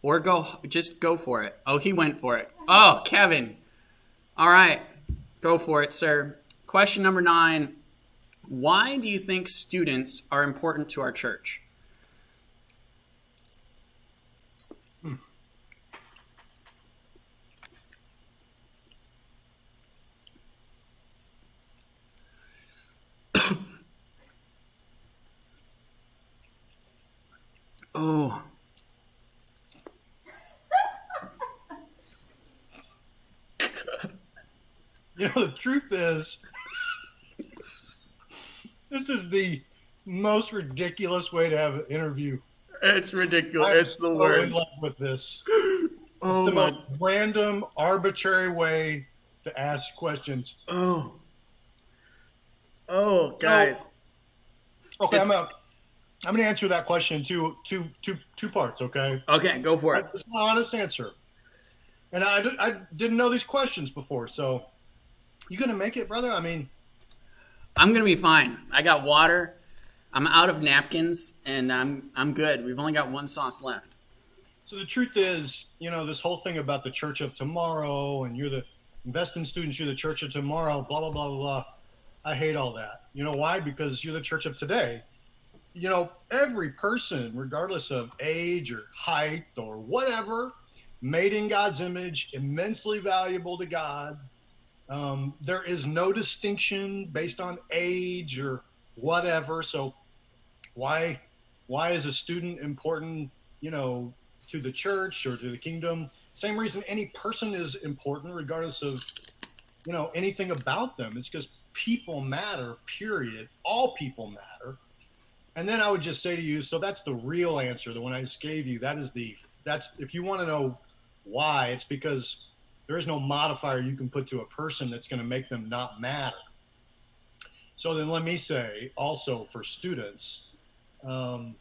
or just go for it. Oh, he went for it. Oh, Kevin. All right. Go for it, sir. Question number 9. Why do you think students are important to our church? Oh. The truth is, this is the most ridiculous way to have an interview. It's ridiculous. It's the worst. I'm in love with this. It's the most random, arbitrary way to ask questions. Oh, guys. Okay, I'm going to answer that question in two parts, okay? Okay, go for it. It's my honest answer. And I didn't know these questions before, so you going to make it, brother? I mean, I'm going to be fine. I got water. I'm out of napkins, and I'm good. We've only got 1 sauce left. So the truth is, this whole thing about the church of tomorrow, and you're the investing students, you're the church of tomorrow, blah, blah, blah, blah, blah. I hate all that. You know why? Because you're the church of today. Every person, regardless of age or height or whatever, made in God's image, immensely valuable to God. There is no distinction based on age or whatever. So why is a student important, to the church or to the kingdom? Same reason any person is important, regardless of, anything about them. It's because people matter, period. All people matter. And then I would just say to you, so that's the real answer, the one I just gave you. That's if you want to know why, it's because there is no modifier you can put to a person that's going to make them not matter. So then let me say also for students, I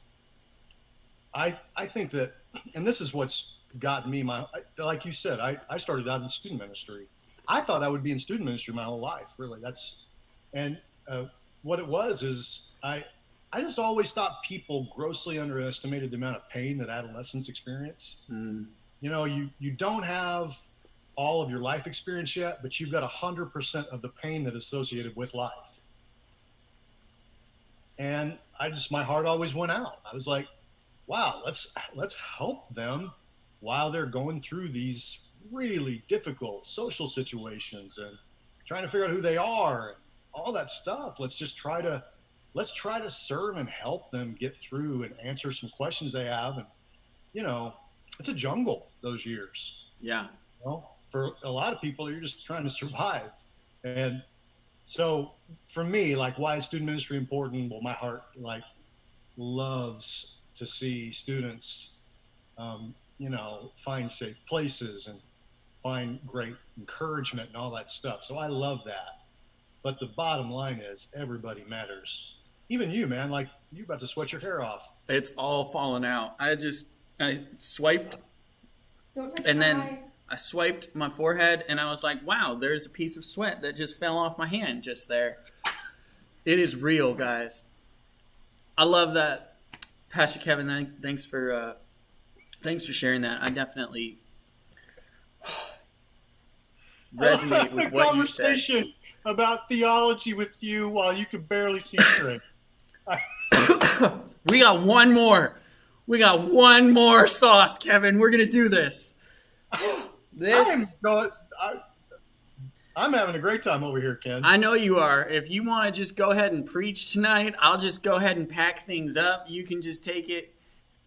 think that, and this is what's gotten me like you said, I started out in student ministry. I thought I would be in student ministry my whole life, really. What it was is I just always thought people grossly underestimated the amount of pain that adolescents experience. You don't have all of your life experience yet, but you've got 100% of the pain that is associated with life. And my heart always went out. I was like, wow, let's help them while they're going through these really difficult social situations and trying to figure out who they are and all that stuff. Let's try to serve and help them get through and answer some questions they have. And, it's a jungle those years. Yeah. For a lot of people, you're just trying to survive. And so for me, why is student ministry important? Well, my heart loves to see students, find safe places and find great encouragement and all that stuff. So I love that. But the bottom line is everybody matters. Even you, man, you about to sweat your hair off. It's all falling out. I swiped, Don't touch and my then eye. I swiped my forehead, and I was like, wow, there's a piece of sweat that just fell off my hand just there. It is real, guys. I love that. Pastor Kevin, thanks for sharing that. I definitely resonate with what you said. Conversation about theology with you while you can barely see straight. We got one more. We got one more sauce, Kevin. We're gonna do this. I'm having a great time over here, Ken. I know you are. If you want to just go ahead and preach tonight, I'll just go ahead and pack things up. You can just take it.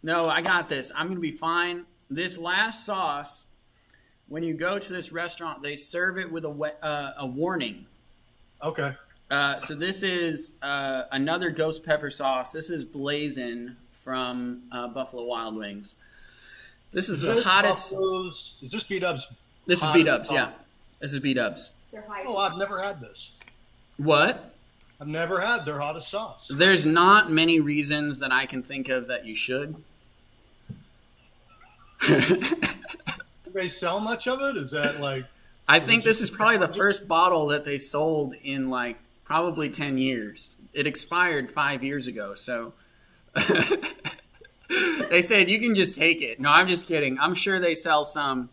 No, I got this. I'm going to be fine. This last sauce, when you go to this restaurant, they serve it with a warning. Okay. So this is another ghost pepper sauce. This is Blazin' from Buffalo Wild Wings. This is the hottest. Is this B-Dubs? This is B-Dubs, yeah. This is B-Dubs. Oh, I've never had this. What? I've never had their hottest sauce. There's not many reasons that I can think of that you should. Do they sell much of it? Is that like... I think this is probably the first bottle that they sold in like probably 10 years. It expired 5 years ago, so... They said you can just take it. No, I'm just kidding. I'm sure they sell some.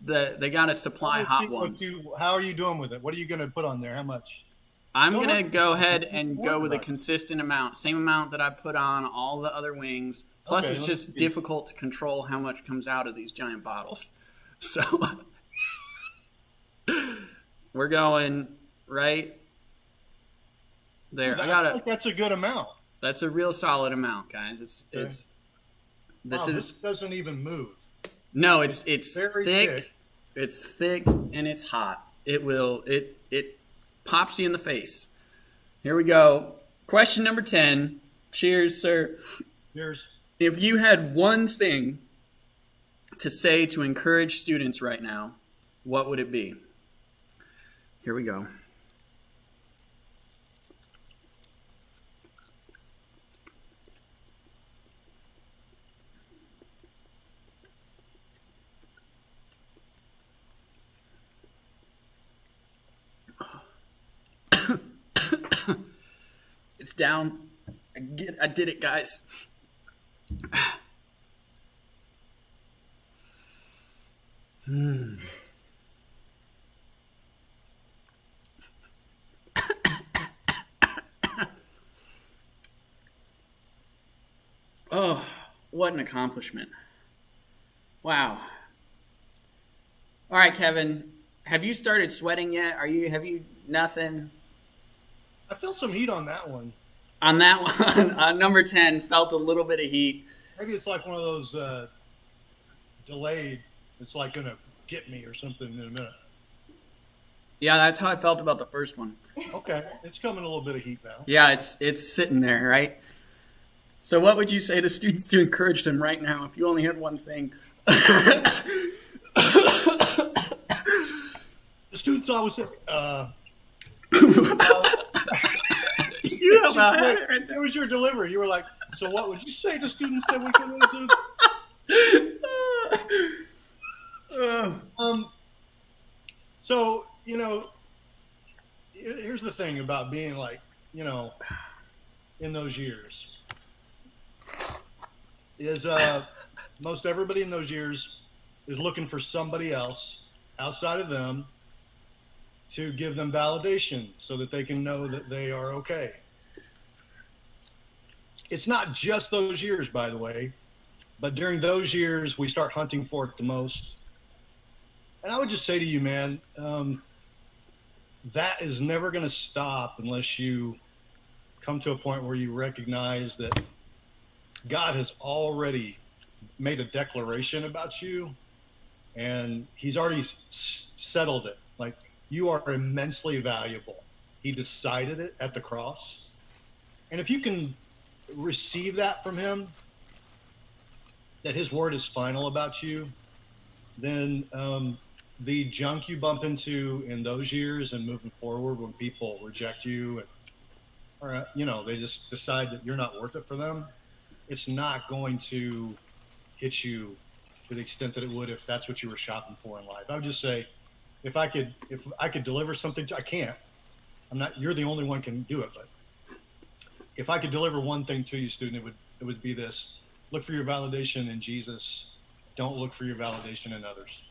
They got to supply hot ones. How are you doing with it? What are you going to put on there? How much? I'm going to go ahead and go with a consistent amount. Same amount that I put on all the other wings. Plus, it's just difficult to control how much comes out of these giant bottles. So, we're going right there. I think that's a good amount. That's a real solid amount, guys. This doesn't even move. No, it's very thick. It's thick and it's hot. It pops you in the face. Here we go. Question number 10. Cheers, sir. Cheers. If you had one thing to say to encourage students right now, what would it be? Here we go. It's down. I did it, guys. Oh, what an accomplishment. Wow. All right, Kevin, have you started sweating yet? Have you nothing? I feel some heat on that one. On that one, on number 10, felt a little bit of heat. Maybe it's like one of those delayed, it's like going to get me or something in a minute. Yeah, that's how I felt about the first one. Okay, it's coming a little bit of heat now. Yeah, it's sitting there, right? So what would you say to students to encourage them right now if you only had one thing? The students always say, You have a it right there. It was your delivery. You were like, so what would you say to students that we can do? So, here's the thing about being like, in those years is most everybody in those years is looking for somebody else outside of them to give them validation so that they can know that they are okay. It's not just those years, by the way, but during those years, we start hunting for it the most. And I would just say to you, man, that is never going to stop unless you come to a point where you recognize that God has already made a declaration about you, and he's already settled it. Like, you are immensely valuable. He decided it at the cross. And if you can receive that from him, that his word is final about you, then the junk you bump into in those years and moving forward when people reject you or they just decide that you're not worth it for them, it's not going to hit you to the extent that it would if that's what you were shopping for in life. I would just say, if I could deliver something I can't. You're the only one can do it, but if I could deliver one thing to you, student, it would be this: look for your validation in Jesus. Don't look for your validation in others.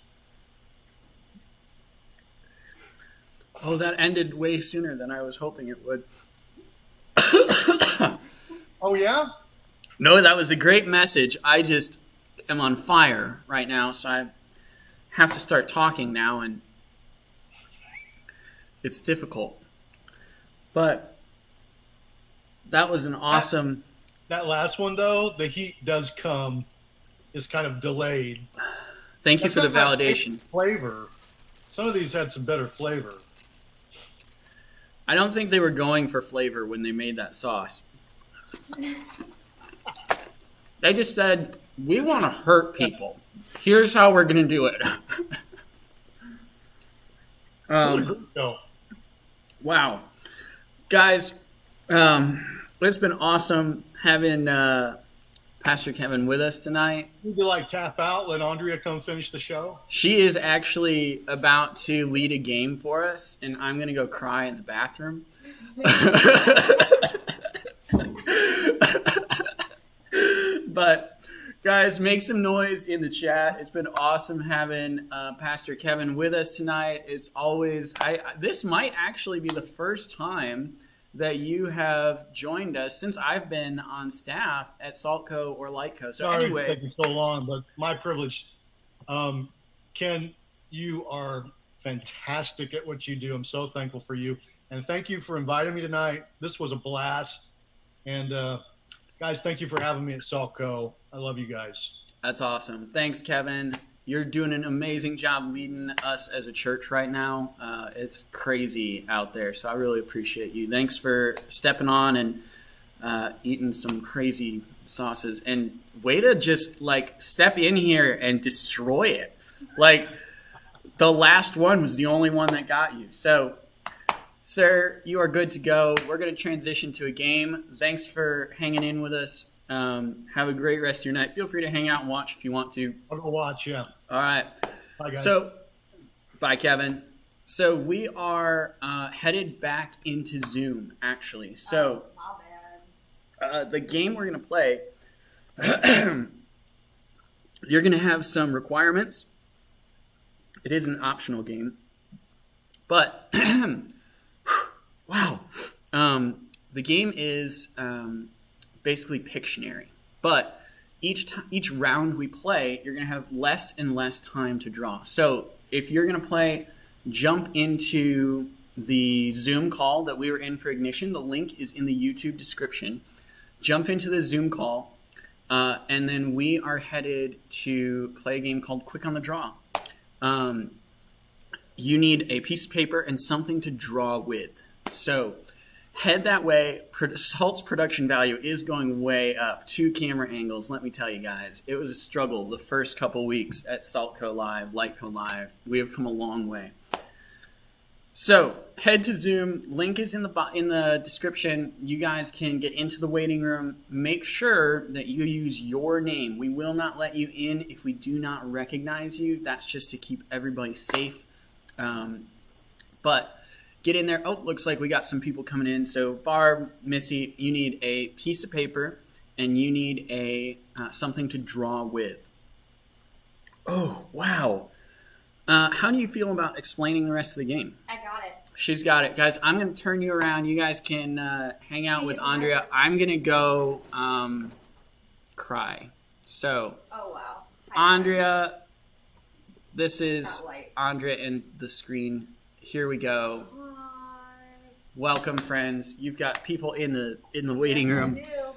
Oh, that ended way sooner than I was hoping it would. Oh, yeah? No, that was a great message. I just am on fire right now, so I have to start talking now. And It's difficult. But that was an awesome... That last one, though, the heat does come, is kind of delayed. Thank you for the validation. Flavor. Some of these had some better flavor. I don't think they were going for flavor when they made that sauce. They just said, we want to hurt people. Here's how we're going to do it. Wow. Guys, it's been awesome having Pastor Kevin with us tonight. Would you tap out, let Andrea come finish the show? She is actually about to lead a game for us, and I'm going to go cry in the bathroom. But, guys, make some noise in the chat. It's been awesome having Pastor Kevin with us tonight. It's always, this might actually be the first time that you have joined us since I've been on staff at Saltco or Lightco. So Sorry anyway, it's taking so long, but my privilege. Ken, you are fantastic at what you do. I'm so thankful for you, and thank you for inviting me tonight. This was a blast, and guys, thank you for having me at Saltco. I love you guys. That's awesome. Thanks, Kevin. You're doing an amazing job leading us as a church right now. It's crazy out there, so I really appreciate you. Thanks for stepping on and eating some crazy sauces. And way to just, step in here and destroy it. The last one was the only one that got you. So, sir, you are good to go. We're going to transition to a game. Thanks for hanging in with us. Have a great rest of your night. Feel free to hang out and watch if you want to. I'll go watch, yeah. All right. Bye, guys. Bye, Kevin. So we are headed back into Zoom, actually. So the game we're going to play, you're going to have some requirements. It is an optional game. But, wow. The game is basically Pictionary. But each round we play, you're going to have less and less time to draw. So if you're going to play, jump into the Zoom call that we were in for Ignition. The link is in the YouTube description. Jump into the Zoom call, and then we are headed to play a game called Quick on the Draw. You need a piece of paper and something to draw with. So head that way. Salt's production value is going way up. 2 camera angles, let me tell you guys. It was a struggle the first couple weeks at Saltco Live, Lightco Live. We have come a long way. So head to Zoom. Link is in the description. You guys can get into the waiting room. Make sure that you use your name. We will not let you in if we do not recognize you. That's just to keep everybody safe. But get in there. Oh, looks like we got some people coming in. So Barb, Missy, you need a piece of paper and you need a something to draw with. Oh, wow. How do you feel about explaining the rest of the game? I got it. She's got it. Guys, I'm going to turn you around. You guys can hang out with Andrea. I'm going to go cry. So, oh, wow. Hi, Andrea, this is Andrea and the screen. Here we go. Welcome, friends. You've got people in the waiting room. I do.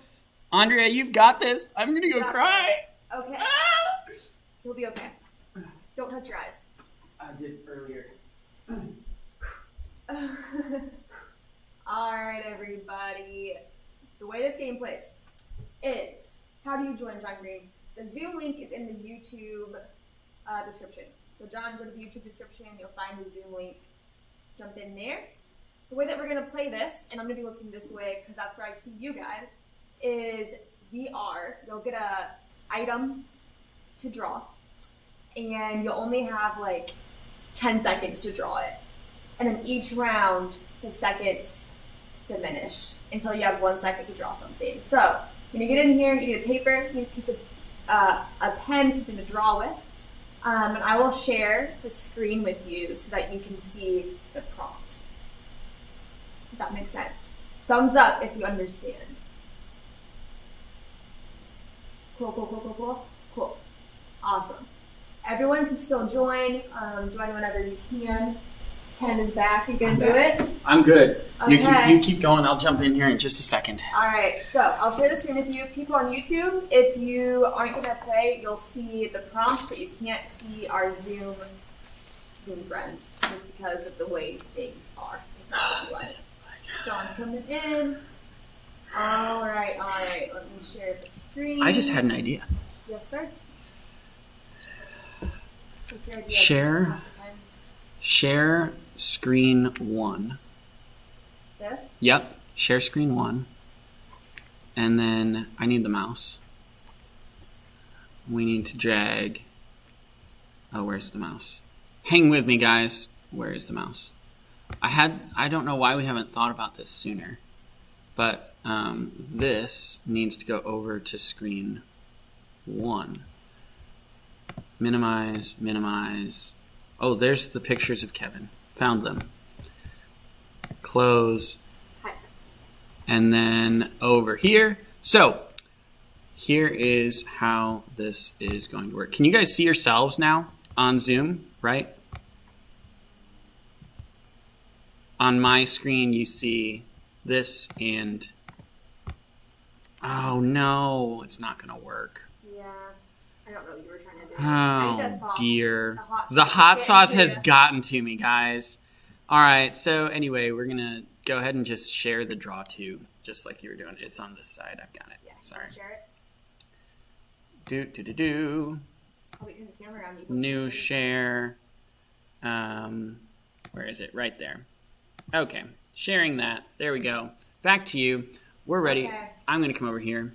Andrea, you've got this. I'm going to go cry. Okay. You'll be okay. Don't touch your eyes. I did earlier. All right, everybody. The way this game plays is, how do you join John Green? The Zoom link is in the YouTube description. So John, go to the YouTube description. You'll find the Zoom link. Jump in there. The way that we're going to play this, and I'm going to be looking this way because that's where I see you guys, is you'll get a item to draw, and you'll only have 10 seconds to draw it. And then each round, the seconds diminish until you have 1 second to draw something. So when you get in here, you need a paper, you need a piece of a pen, something to draw with. And I will share the screen with you so that you can see the prompt. If that makes sense. Thumbs up if you understand. Cool. Awesome. Everyone can still join. Join whenever you can. Ken is back. You gonna do it? I'm good. Okay. You keep going. I'll jump in here in just a second. All right. So I'll share the screen with you. People on YouTube, if you aren't gonna play, you'll see the prompt, but you can't see our Zoom friends just because of the way things are. John's coming in. All right. Let me share the screen. I just had an idea. Yes, sir. What's your idea? Share screen 1. This? Yep. Share screen 1. And then I need the mouse. We need to drag. Oh, where's the mouse? Hang with me, guys. Where is the mouse? I don't know why we haven't thought about this sooner. But this needs to go over to screen 1. Minimize. Oh, there's the pictures of Kevin. Found them. Close. And then over here. So, here is how this is going to work. Can you guys see yourselves now on Zoom, right? On my screen, you see this and... Oh, no. It's not going to work. Yeah. I don't know what you were trying to do. I think Oh, dear. The hot sauce has gotten to me, guys. All right. So, anyway, we're going to go ahead and just share the draw too, just like you were doing. It's on this side. I've got it. Yeah, sorry. Share it. Do. Oh, wait, turn the camera around. New share. Where is it? Right there. Okay. Sharing that. There we go. Back to you. We're ready. Okay. I'm going to come over here.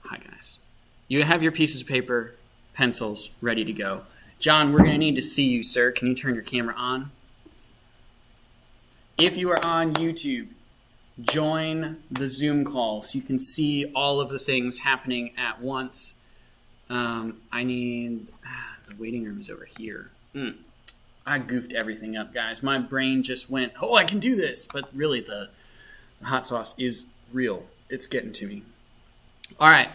Hi, guys. You have your pieces of paper, pencils ready to go. John, we're going to need to see you, sir. Can you turn your camera on? If you are on YouTube, join the Zoom call so you can see all of the things happening at once. I need... the waiting room is over here. I goofed everything up, guys. My brain just went, oh, I can do this. But really, the hot sauce is real. It's getting to me. All right.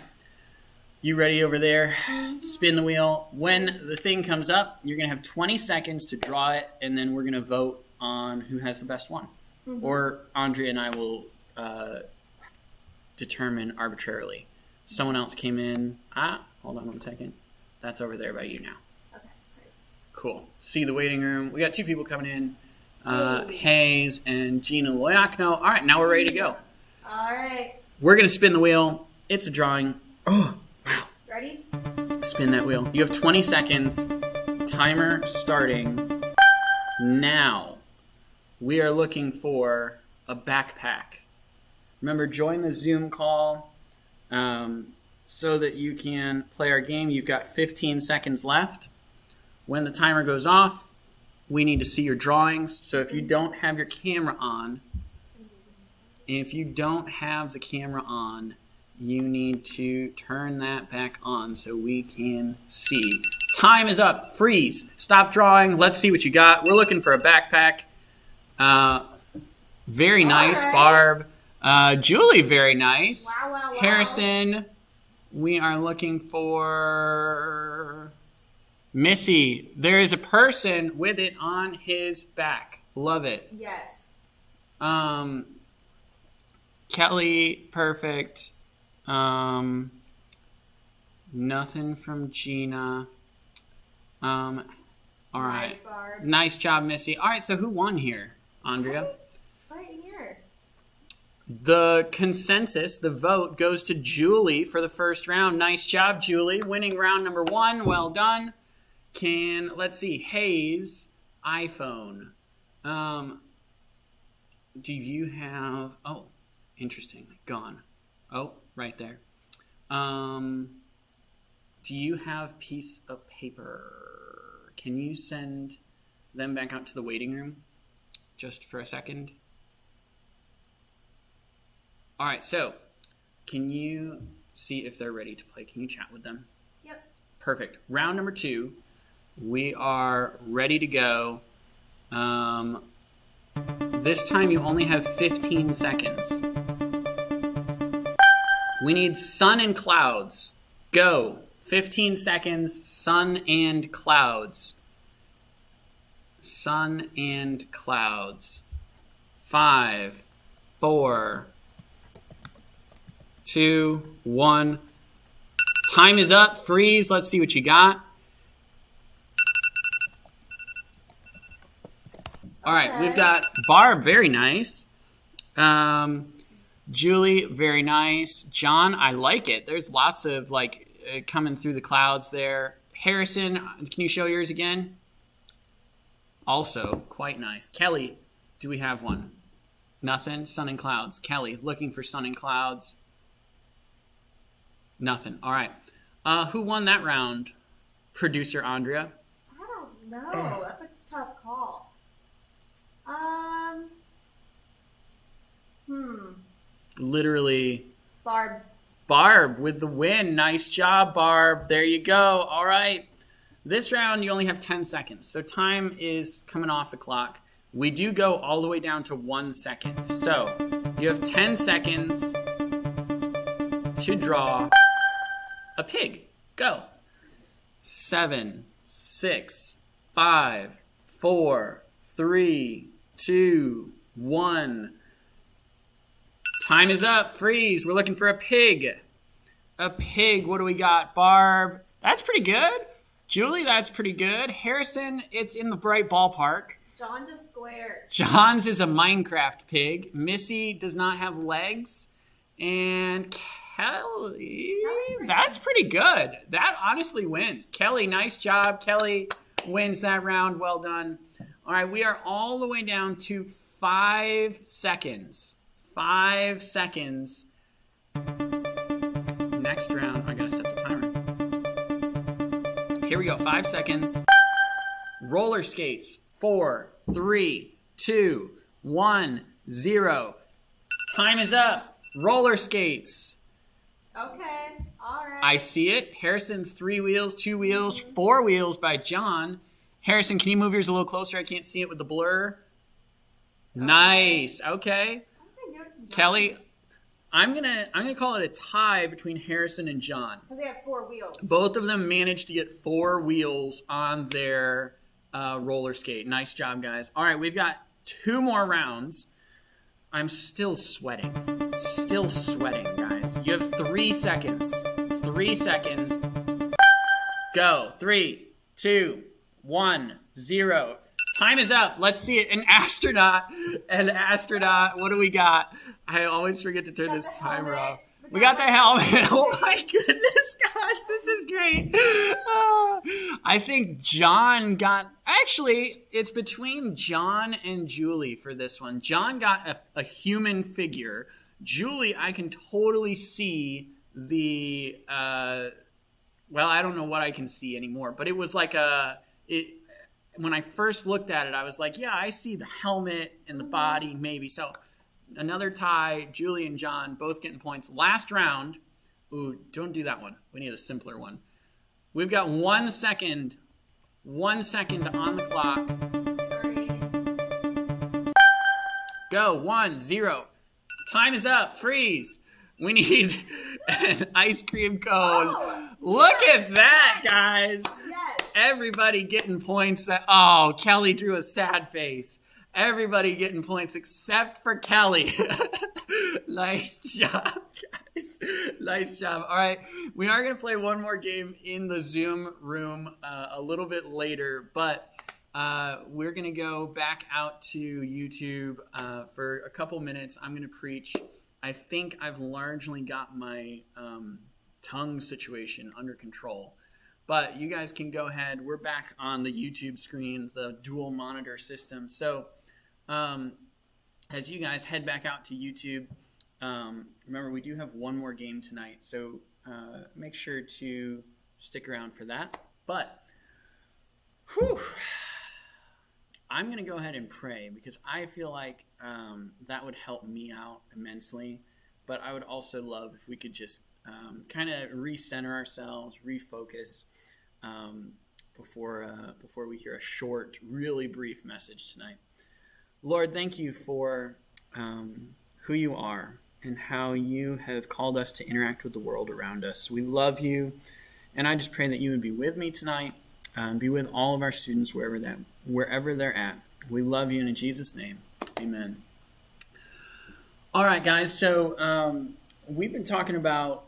You ready over there? Spin the wheel. When the thing comes up, you're going to have 20 seconds to draw it, and then we're going to vote on who has the best one. Mm-hmm. Or Andrea and I will determine arbitrarily. Someone else came in. Hold on 1 second. That's over there by you now. Okay, great. Cool. See the waiting room. We got 2 people coming in. Hayes and Gina Loyakno. All right, now we're ready to go. All right. We're going to spin the wheel. It's a drawing. Oh, wow. Ready? Spin that wheel. You have 20 seconds. Timer starting now. We are looking for a backpack. Remember, join the Zoom call so that you can play our game. You've got 15 seconds left. When the timer goes off, we need to see your drawings. So if you don't have your camera on, you need to turn that back on so we can see. Time is up. Freeze. Stop drawing. Let's see what you got. We're looking for a backpack. Very nice, right. Barb. Julie, very nice. Wow. Harrison, we are looking for Missy. There is a person with it on his back. Love it. Yes. Kelly, perfect. Nothing from Gina. All right. Nice, Barb. Nice job, Missy. All right, so who won here, Andrea? Right here. The consensus, the vote, goes to Julie for the first round. Nice job, Julie. Winning round number 1. Well done. Let's see, Hayes, iPhone. Do you have... Oh, interesting. Gone. Oh, right there. Do you have piece of paper? Can you send them back out to the waiting room just for a second? All right, so can you see if they're ready to play? Can you chat with them? Yep. Perfect. Round number 2. We are ready to go. This time you only have 15 seconds. We need sun and clouds. Go. 15 seconds, sun and clouds. sun and clouds. 5, 4, 2, 1. Time is up. Freeze. Let's see what you got. All right, we've got Barb, very nice. Julie, very nice. John, I like it. There's lots of coming through the clouds there. Harrison, can you show yours again? Also, quite nice. Kelly, do we have one? Nothing? Sun and clouds. Kelly, looking for sun and clouds. Nothing. All right. Who won that round? Producer Andrea? I don't know. That's a tough call. Literally. Barb with the win. Nice job, Barb. There you go. All right. This round, you only have 10 seconds. So time is coming off the clock. We do go all the way down to 1 second. So you have 10 seconds to draw a pig. Go. 7, 6, 5, 4, 3, 2, 1. Time is up. Freeze. We're looking for a pig. A pig. What do we got? Barb. That's pretty good. Julie, that's pretty good. Harrison, it's in the bright ballpark. John's a square. John's is a Minecraft pig. Missy does not have legs. And Kelly, that's pretty good. That honestly wins. Kelly, nice job. Kelly wins that round. Well done. All right, we are all the way down to 5 seconds. 5 seconds. Next round, I gotta set the timer. Here we go, 5 seconds. Roller skates. 4, 3, 2, 1, 0. Time is up. Roller skates. Okay, all right. I see it. Harrison, 3 wheels, 2 wheels, 4 wheels by John. Harrison, can you move yours a little closer? I can't see it with the blur. Okay. Nice. Okay. Kelly, I'm gonna call it a tie between Harrison and John. Because they have 4 wheels. Both of them managed to get 4 wheels on their roller skate. Nice job, guys. All right, we've got 2 more rounds. I'm still sweating. Still sweating, guys. You have 3 seconds. 3 seconds. Go. 3, 2, 1, 0. Time is up. Let's see it. An astronaut. What do we got? I always forget to turn this timer off. We got the helmet. Oh my goodness, guys. This is great. I think John got... Actually, it's between John and Julie for this one. John got a human figure. Julie, I can totally see the... well, I don't know what I can see anymore, but it was like when I first looked at it, I was like, yeah, I see the helmet and the body, maybe. So another tie, Julie and John both getting points. Last round. Ooh, don't do that one. We need a simpler one. We've got 1 second. 1 second on the clock. Go. 1, 0. Time is up. Freeze. We need an ice cream cone. Oh, look at that, guys. Yes. Everybody getting points. Oh, Kelly drew a sad face. Everybody getting points except for Kelly. Nice job, guys. Nice job. All right, we are going to play one more game in the Zoom room a little bit later, but we're going to go back out to YouTube for a couple minutes. I'm going to preach. I think I've largely got my tongue situation under control. But you guys can go ahead. We're back on the YouTube screen, the dual monitor system. So as you guys head back out to YouTube, remember we do have one more game tonight. So make sure to stick around for that. But I'm going to go ahead and pray because I feel like that would help me out immensely. But I would also love if we could just kind of recenter ourselves, refocus before we hear a short, really brief message tonight. Lord, thank you for who you are and how you have called us to interact with the world around us. We love you, and I just pray that you would be with me tonight. Be with all of our students wherever they're at. We love you, and in Jesus' name, amen. All right, guys. So we've been talking about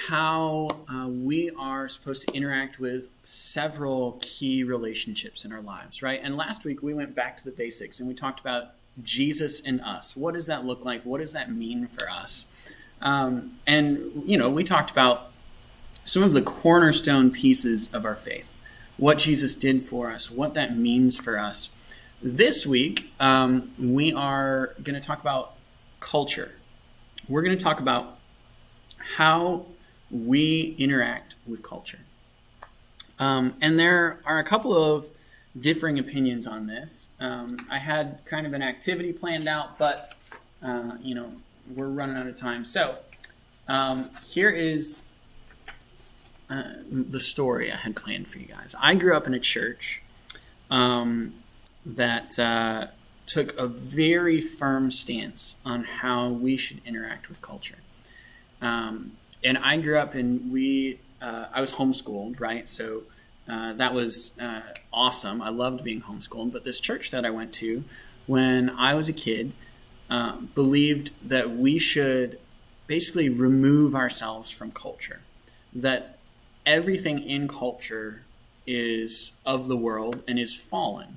how we are supposed to interact with several key relationships in our lives, right? And last week we went back to the basics and we talked about Jesus and us. What does that look like? What does that mean for us? And, we talked about some of the cornerstone pieces of our faith, what Jesus did for us, what that means for us. This week, we are going to talk about culture. We're going to talk about how we interact with culture. And there are a couple of differing opinions on this. I had kind of an activity planned out, but, we're running out of time. So here is the story I had planned for you guys. I grew up in a church that took a very firm stance on how we should interact with culture. And I grew up I was homeschooled, right? So that was awesome. I loved being homeschooled. But this church that I went to when I was a kid believed that we should basically remove ourselves from culture, that everything in culture is of the world and is fallen.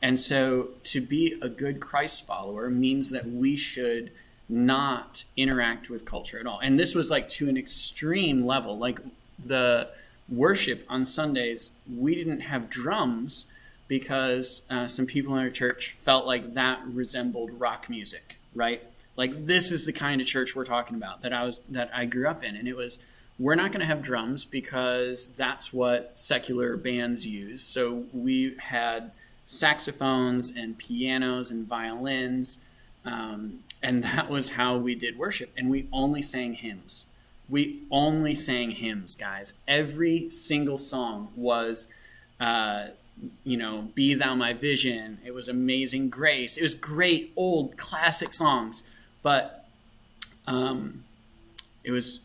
And so to be a good Christ follower means that we should not interact with culture at all. And this was like to an extreme level. Like the worship on Sundays, we didn't have drums because some people in our church felt like that resembled rock music, right? Like this is the kind of church we're talking about that I grew up in. And it was, we're not going to have drums because that's what secular bands use. So we had saxophones and pianos and violins, and that was how we did worship. And we only sang hymns. We only sang hymns, guys. Every single song was, Be Thou My Vision. It was Amazing Grace. It was great, old, classic songs. But it was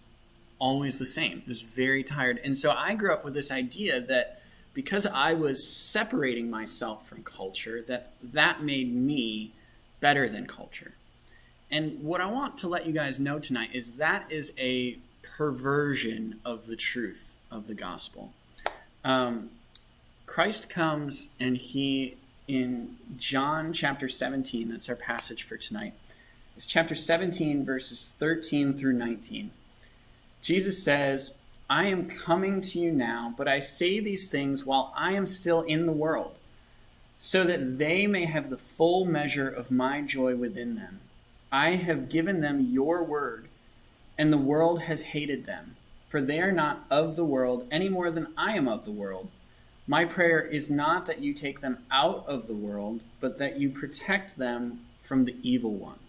always the same. It was very tired. And so I grew up with this idea that because I was separating myself from culture, that made me better than culture. And what I want to let you guys know tonight is that is a perversion of the truth of the gospel. Christ comes and he, in John chapter 17, that's our passage for tonight. It's chapter 17, verses 13 through 19. Jesus says, I am coming to you now, but I say these things while I am still in the world, so that they may have the full measure of my joy within them. I have given them your word, and the world has hated them, for they are not of the world any more than I am of the world. My prayer is not that you take them out of the world, but that you protect them from the evil one.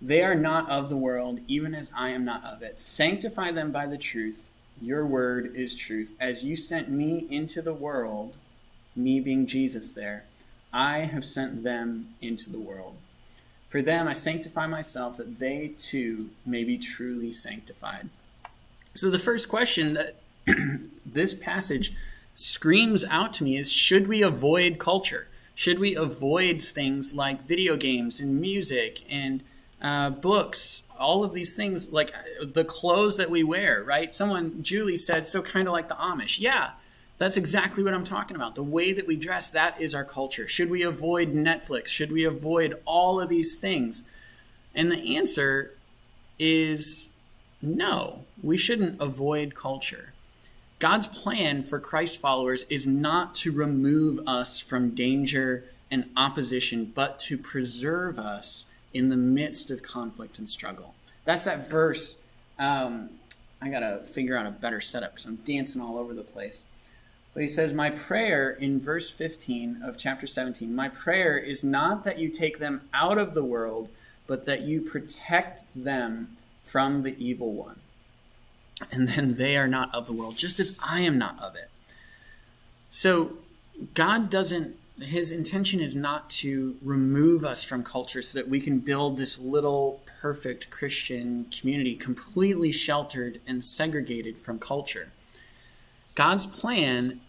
They are not of the world, even as I am not of it. Sanctify them by the truth. Your word is truth. As you sent me into the world, me being Jesus there, I have sent them into the world. For them I sanctify myself, that they too may be truly sanctified. So the first question that this passage screams out to me is, should we avoid culture? Should we avoid things like video games and music and books, all of these things, like the clothes that we wear, right? Julie said, so kind of like the Amish. Yeah, that's exactly what I'm talking about. The way that we dress, that is our culture. Should we avoid Netflix? Should we avoid all of these things? And the answer is no, we shouldn't avoid culture. God's plan for Christ followers is not to remove us from danger and opposition, but to preserve us in the midst of conflict and struggle. That's that verse. I got to figure out a better setup because I'm dancing all over the place. But he says, my prayer in verse 15 of chapter 17, my prayer is not that you take them out of the world, but that you protect them from the evil one. And then they are not of the world, just as I am not of it. So God doesn't, his intention is not to remove us from culture so that we can build this little perfect Christian community completely sheltered and segregated from culture. God's plan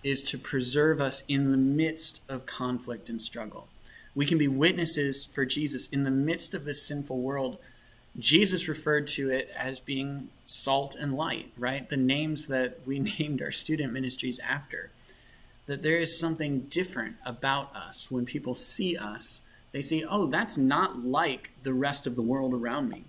is to preserve us in the midst of conflict and struggle. We can be witnesses for Jesus in the midst of this sinful world. Jesus referred to it as being salt and light, right? The names that we named our student ministries after. That there is something different about us. When people see us, they see, oh, that's not like the rest of the world around me.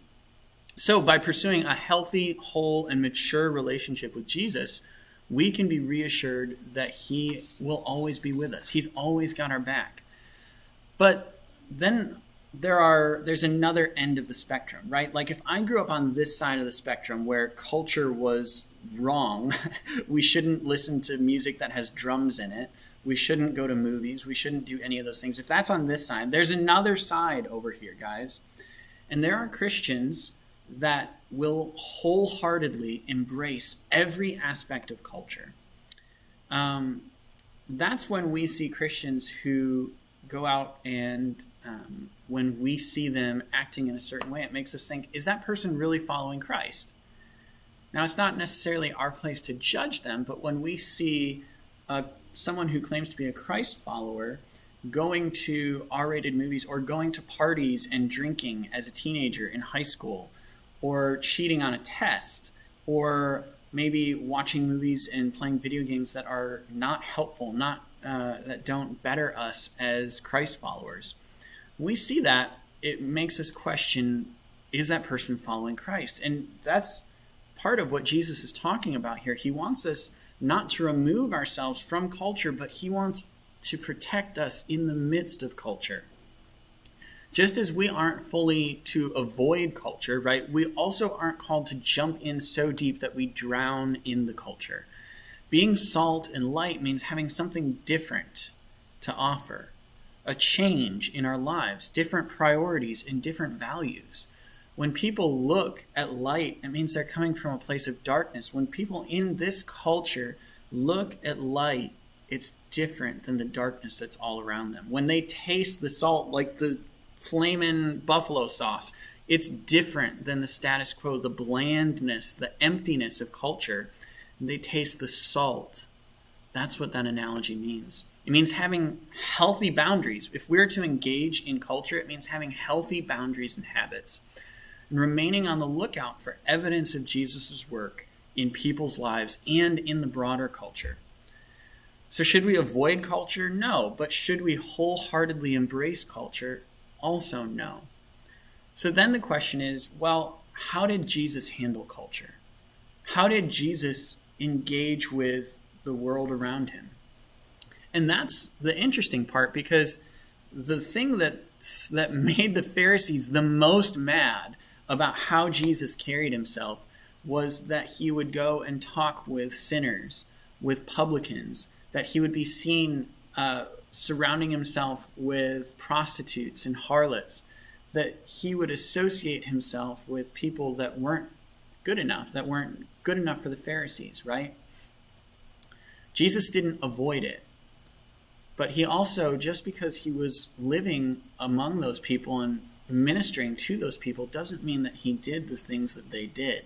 So by pursuing a healthy, whole, and mature relationship with Jesus, we can be reassured that he will always be with us. He's always got our back. But then there's another end of the spectrum, right? Like if I grew up on this side of the spectrum where culture was wrong, we shouldn't listen to music that has drums in it. We shouldn't go to movies. We shouldn't do any of those things. If that's on this side, there's another side over here, guys. And there are Christians that will wholeheartedly embrace every aspect of culture. That's when we see Christians who go out and when we see them acting in a certain way, it makes us think, is that person really following Christ? Now, it's not necessarily our place to judge them, but when we see someone who claims to be a Christ follower going to R-rated movies or going to parties and drinking as a teenager in high school, or cheating on a test, or maybe watching movies and playing video games that are not helpful, that don't better us as Christ followers. When we see that, it makes us question, is that person following Christ? And that's part of what Jesus is talking about here. He wants us not to remove ourselves from culture, but he wants to protect us in the midst of culture. Just as we aren't fully to avoid culture, right? We also aren't called to jump in so deep that we drown in the culture. Being salt and light means having something different to offer, a change in our lives, different priorities and different values. When people look at light, it means they're coming from a place of darkness. When people in this culture look at light, it's different than the darkness that's all around them. When they taste the salt, like the flamin' buffalo sauce, it's different than the status quo, the blandness, the emptiness of culture. They taste the salt. That's what that analogy means. It means having healthy boundaries. If we're to engage in culture, it means having healthy boundaries and habits, and remaining on the lookout for evidence of Jesus' work in people's lives and in the broader culture. So should we avoid culture? No. But should we wholeheartedly embrace culture? Also no. So then the question is, well, how did Jesus handle culture? How did Jesus engage with the world around him? And that's the interesting part, because the thing that made the Pharisees the most mad about how Jesus carried himself was that he would go and talk with sinners, with publicans, that he would be seen surrounding himself with prostitutes and harlots, that he would associate himself with people that weren't good enough for the Pharisees, right? Jesus didn't avoid it. But he also, just because he was living among those people and ministering to those people, doesn't mean that he did the things that they did.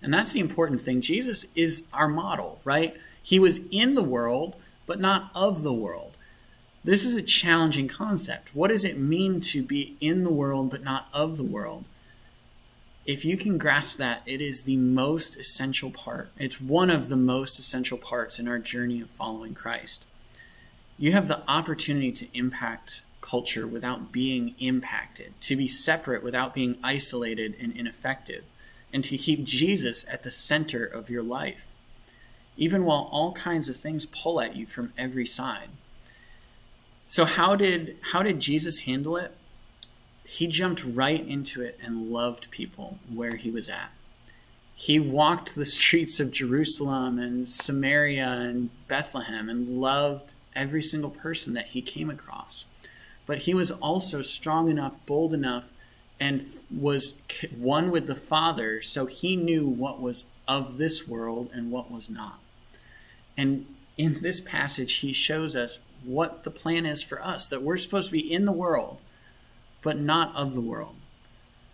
And that's the important thing. Jesus is our model, right? He was in the world, but not of the world. This is a challenging concept. What does it mean to be in the world, but not of the world? If you can grasp that, it is the most essential part. It's one of the most essential parts in our journey of following Christ. You have the opportunity to impact culture without being impacted, to be separate without being isolated and ineffective, and to keep Jesus at the center of your life, even while all kinds of things pull at you from every side. So how did Jesus handle it? He jumped right into it and loved people where he was at. He walked the streets of Jerusalem and Samaria and Bethlehem and loved every single person that he came across. But he was also strong enough, bold enough, and was one with the Father, so he knew what was of this world and what was not. And in this passage, he shows us what the plan is for us, that we're supposed to be in the world, but not of the world.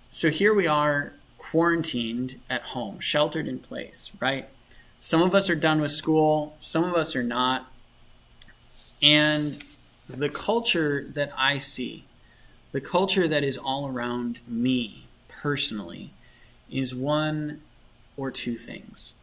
So here we are, quarantined at home, sheltered in place, right? Some of us are done with school. Some of us are not. And the culture that I see, the culture that is all around me personally, is one or two things.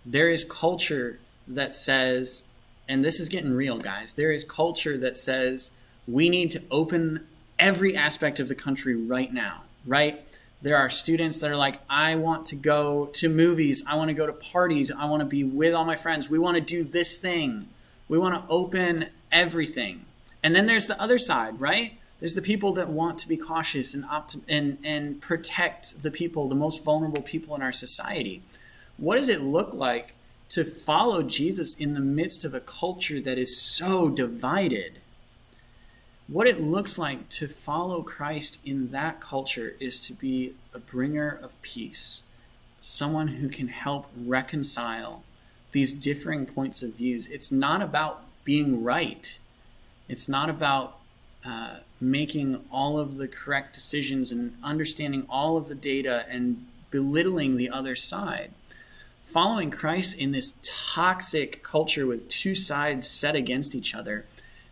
There is culture that says, and this is getting real, guys, there is culture that says we need to open every aspect of the country right now, right? There are students that are like, I want to go to movies. I want to go to parties. I want to be with all my friends. We want to do this thing. We want to open everything. And then there's the other side, right? There's the people that want to be cautious and protect the people, the most vulnerable people in our society. What does it look like to follow Jesus in the midst of a culture that is so divided? What it looks like to follow Christ in that culture is to be a bringer of peace, someone who can help reconcile these differing points of views. It's not about being right. It's not about making all of the correct decisions and understanding all of the data and belittling the other side. Following Christ in this toxic culture with two sides set against each other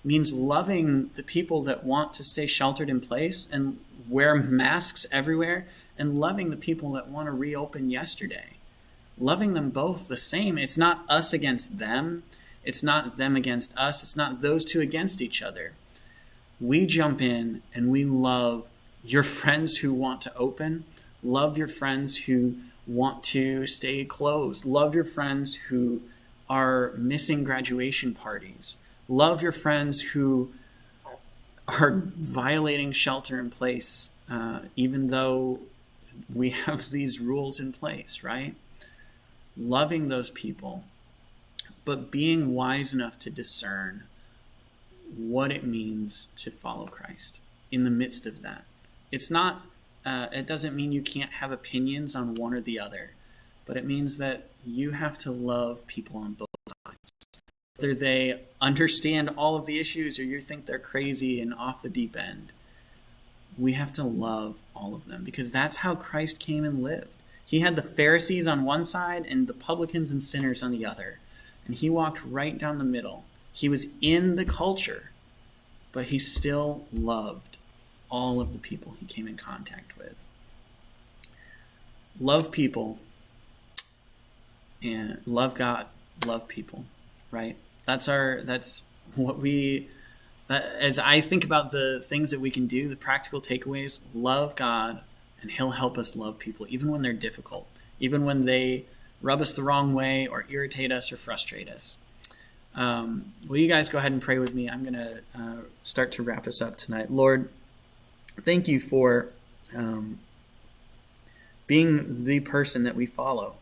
means loving the people that want to stay sheltered in place and wear masks everywhere, and loving the people that want to reopen yesterday. Loving them both the same. It's not us against them. It's not them against us. It's not those two against each other. We jump in and we love your friends who want to open. Love your friends who want to stay closed. Love your friends who are missing graduation parties. Love your friends who are violating shelter in place, even though we have these rules in place, right? Loving those people, but being wise enough to discern what it means to follow Christ in the midst of that. It's not, it doesn't mean you can't have opinions on one or the other, but it means that you have to love people on both sides. Whether they understand all of the issues or you think they're crazy and off the deep end, we have to love all of them, because that's how Christ came and lived. He had the Pharisees on one side and the publicans and sinners on the other, and he walked right down the middle. He was in the culture, but he still loved all of the people he came in contact with. Love people and love God, love people, right? That's what we, as I think about the things that we can do, the practical takeaways: love God, and he'll help us love people, even when they're difficult, even when they rub us the wrong way or irritate us or frustrate us. Will you guys go ahead and pray with me? I'm going to start to wrap us up tonight. Lord, thank you for being the person that we follow.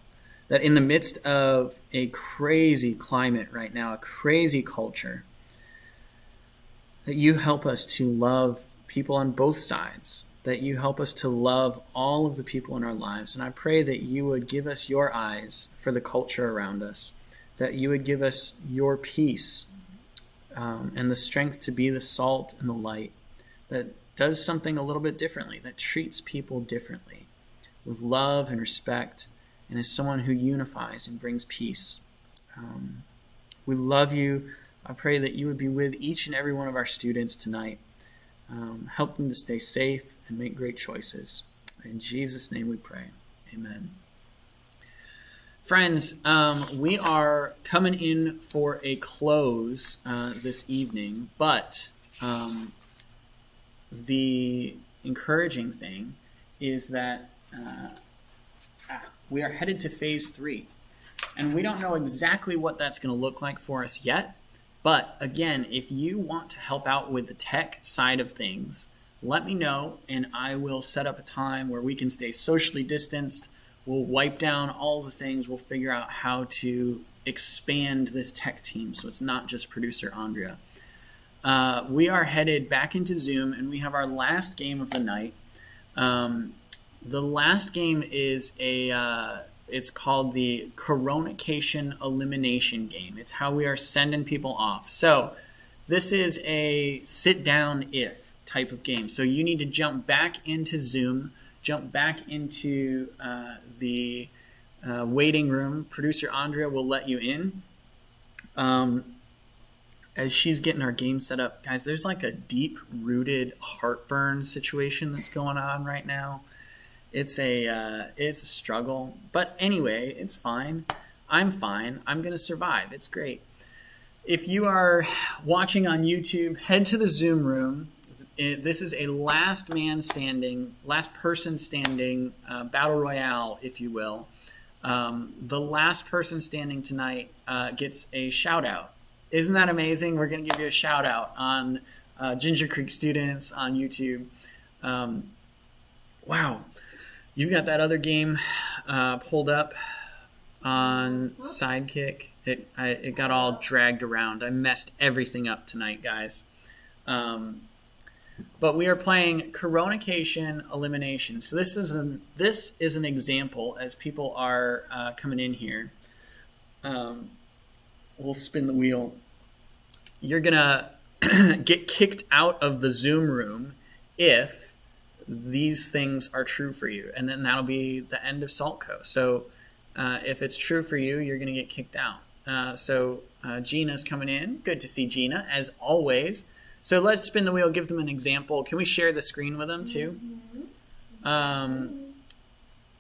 That in the midst of a crazy climate right now, a crazy culture, that you help us to love people on both sides, that you help us to love all of the people in our lives. And I pray that you would give us your eyes for the culture around us, that you would give us your peace and the strength to be the salt and the light that does something a little bit differently, that treats people differently with love and respect, and is someone who unifies and brings peace. We love you. I pray that you would be with each and every one of our students tonight. Help them to stay safe and make great choices. In Jesus' name we pray. Amen. Friends, we are coming in for a close this evening, but the encouraging thing is that we are headed to phase 3. And we don't know exactly what that's going to look like for us yet. But again, if you want to help out with the tech side of things, let me know and I will set up a time where we can stay socially distanced. We'll wipe down all the things. We'll figure out how to expand this tech team so it's not just producer Andrea. We are headed back into Zoom, and we have our last game of the night. The last game is it's called the Coronation Elimination Game. It's how we are sending people off. So this is a sit down if type of game. So you need to jump back into Zoom, jump back into the waiting room. Producer Andrea will let you in. As she's getting our game set up, guys, there's like a deep-rooted heartburn situation that's going on right now. It's a struggle, but anyway, it's fine. I'm fine. I'm gonna survive. It's great. If you are watching on YouTube, head to the Zoom room. This is a last person standing battle royale, if you will. The last person standing tonight gets a shout out. Isn't that amazing? We're going to give you a shout out on Ginger Creek students on YouTube. Wow. You got that other game pulled up on Sidekick. It got all dragged around. I messed everything up tonight, guys. But we are playing Coronation Elimination. So this is an example as people are coming in here. We'll spin the wheel. You're gonna get kicked out of the Zoom room if these things are true for you, and then that'll be the end of Saltco. So if it's true for you, you're gonna get kicked out. So Gina's coming in. Good to see Gina as always. So let's spin the wheel, give them an example. Can we share the screen with them too?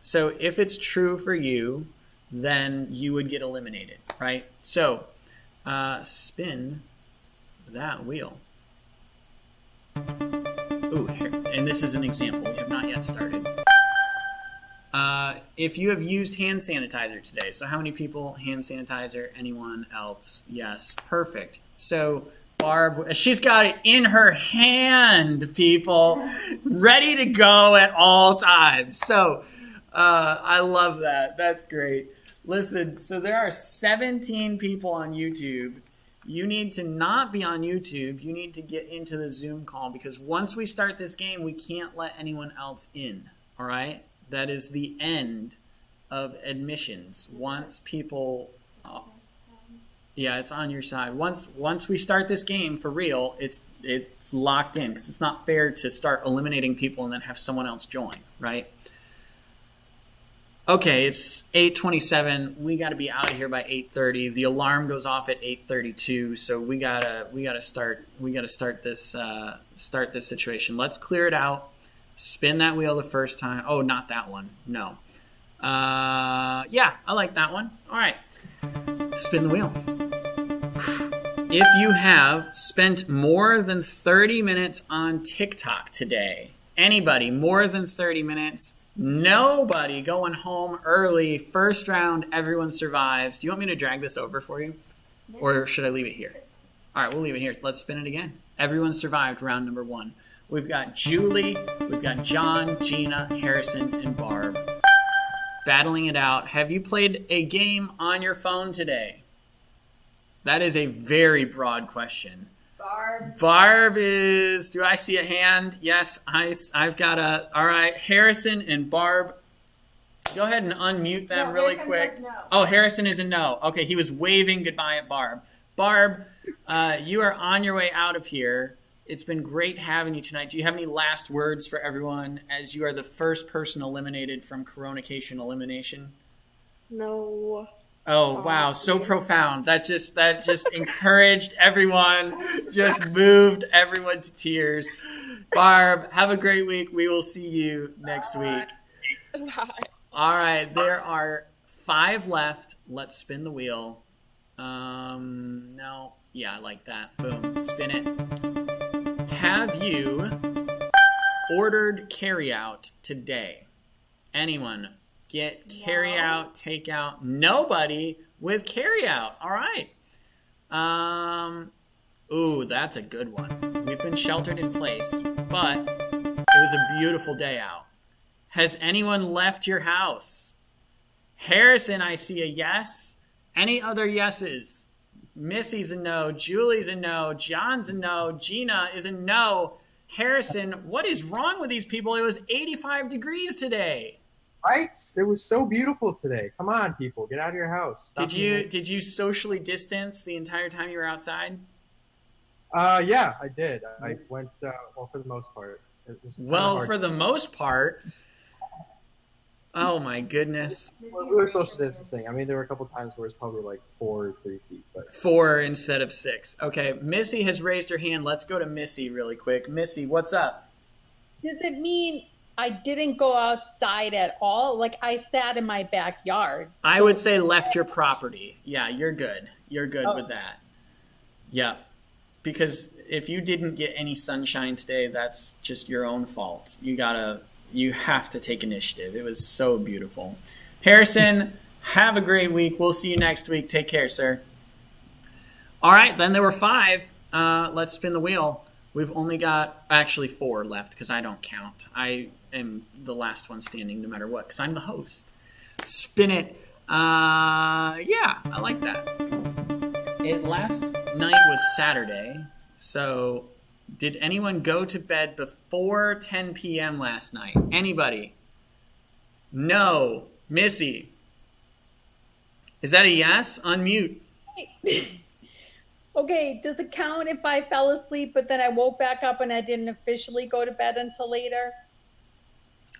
So if it's true for you, then you would get eliminated, right? So spin that wheel. Ooh, here. And this is an example. We have not yet started. If you have used hand sanitizer today, so how many people hand sanitizer? Anyone else? Yes, perfect. So Barb, she's got it in her hand, people, ready to go at all times. So I love that. That's great. Listen, so there are 17 people on YouTube. You need to not be on YouTube. You need to get into the Zoom call because once we start this game, we can't let anyone else in. All right? That is the end of admissions. Once people... Yeah, it's on your side. Once we start this game for real, it's locked in because it's not fair to start eliminating people and then have someone else join, right? Okay, it's 8:27. We got to be out of here by 8:30. The alarm goes off at 8:32, so we gotta start this situation. Let's clear it out. Spin that wheel the first time. Oh, not that one. No. Yeah, I like that one. All right. Spin the wheel. If you have spent more than 30 minutes on TikTok today, anybody more than 30 minutes, nobody going home early, first round, everyone survives. Do you want me to drag this over for you? Or should I leave it here? All right, we'll leave it here. Let's spin it again. Everyone survived round number 1. We've got Julie, we've got John, Gina, Harrison, and Barb battling it out. Have you played a game on your phone today? That is a very broad question. Barb is, do I see a hand? Yes, I've got a, all right, Harrison and Barb. Go ahead and unmute them really quick. No. Oh, Harrison is a no. Okay, he was waving goodbye at Barb. Barb, you are on your way out of here. It's been great having you tonight. Do you have any last words for everyone as you are the first person eliminated from Coronation Elimination? No. Oh, wow. So profound. That just encouraged everyone, just moved everyone to tears. Barb, have a great week. We will see you next week. Bye. All right. There are 5 left. Let's spin the wheel. No. Yeah, I like that. Boom. Spin it. Have you ordered carryout today? Anyone? Get carryout, takeout. Nobody with carryout. All right. Ooh, that's a good one. We've been sheltered in place, but it was a beautiful day out. Has anyone left your house? Harrison, I see a yes. Any other yeses? Missy's a no. Julie's a no. John's a no. Gina is a no. Harrison, what is wrong with these people? It was 85 degrees today. Right? It was so beautiful today. Come on, people. Get out of your house. Did you socially distance the entire time you were outside? Yeah, I did. I went, well, for the most part. Well, for the most part, Oh my goodness. Missy We has were raised her social hand. distancing. I mean, there were a couple times where it's probably like 4 or 3 feet, but 4 instead of 6. Okay, Missy has raised her hand. Let's go to Missy really quick. Missy, what's up? Does it mean I didn't go outside at all? Like I sat in my backyard. I So- would say left your property. Yeah, you're good. You're good Oh. with that. Yeah. Because if you didn't get any sunshine today, that's just your own fault. You have to take initiative. It was so beautiful. Harrison, have a great week. We'll see you next week. Take care, sir. All right, then there were 5. Let's spin the wheel. We've only got actually 4 left because I don't count. I am the last one standing no matter what because I'm the host. Spin it. Yeah, I like that. Last night was Saturday, so did anyone go to bed before 10 p.m. last night? Anybody? No. Missy. Is that a yes? Unmute. Okay, does it count if I fell asleep, but then I woke back up and I didn't officially go to bed until later?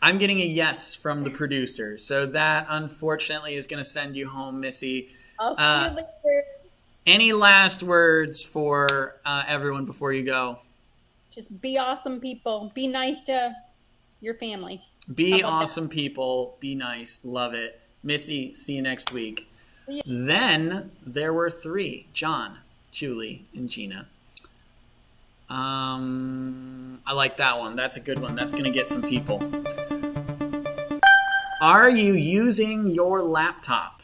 I'm getting a yes from the producer, so that unfortunately is going to send you home, Missy. I'll see you later. Any last words for everyone before you go? Just be awesome, people. Be nice to your family. Be How about awesome people. Be nice. Love it. Missy, see you next week. Yeah. Then there were 3. John, Julie, and Gina. I like that one. That's a good one. That's going to get some people. Are you using your laptop?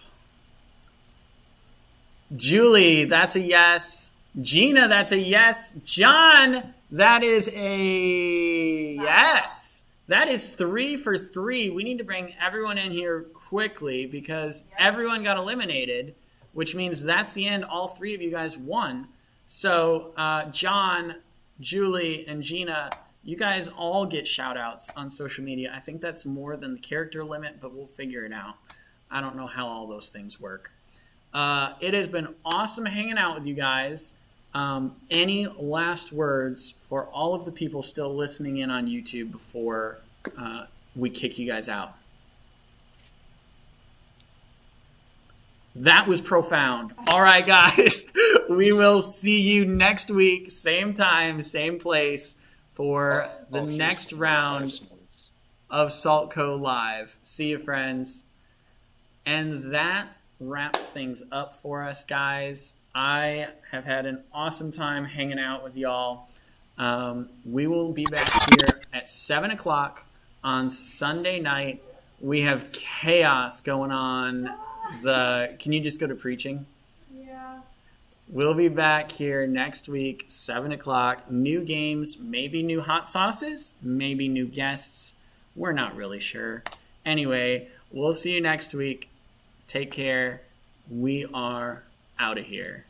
Julie, that's a yes. Gina, that's a yes. John, that is a yes. That is 3 for 3. We need to bring everyone in here quickly because everyone got eliminated, which means that's the end. All 3 of you guys won. So, John, Julie, and Gina, you guys all get shout outs on social media. I think that's more than the character limit, but we'll figure it out. I don't know how all those things work. It has been awesome hanging out with you guys. Any last words for all of the people still listening in on YouTube before we kick you guys out? That was profound. All right, guys. We will see you next week, same time, same place, for the next round of Saltco Live. See you, friends. And that wraps things up for us, guys. I have had an awesome time hanging out with y'all. We will be back here at 7 o'clock on Sunday night. We have chaos going on. Can you just go to preaching? Yeah. We'll be back here next week, 7 o'clock. New games, maybe new hot sauces, maybe new guests. We're not really sure. Anyway, we'll see you next week. Take care. We are out of here.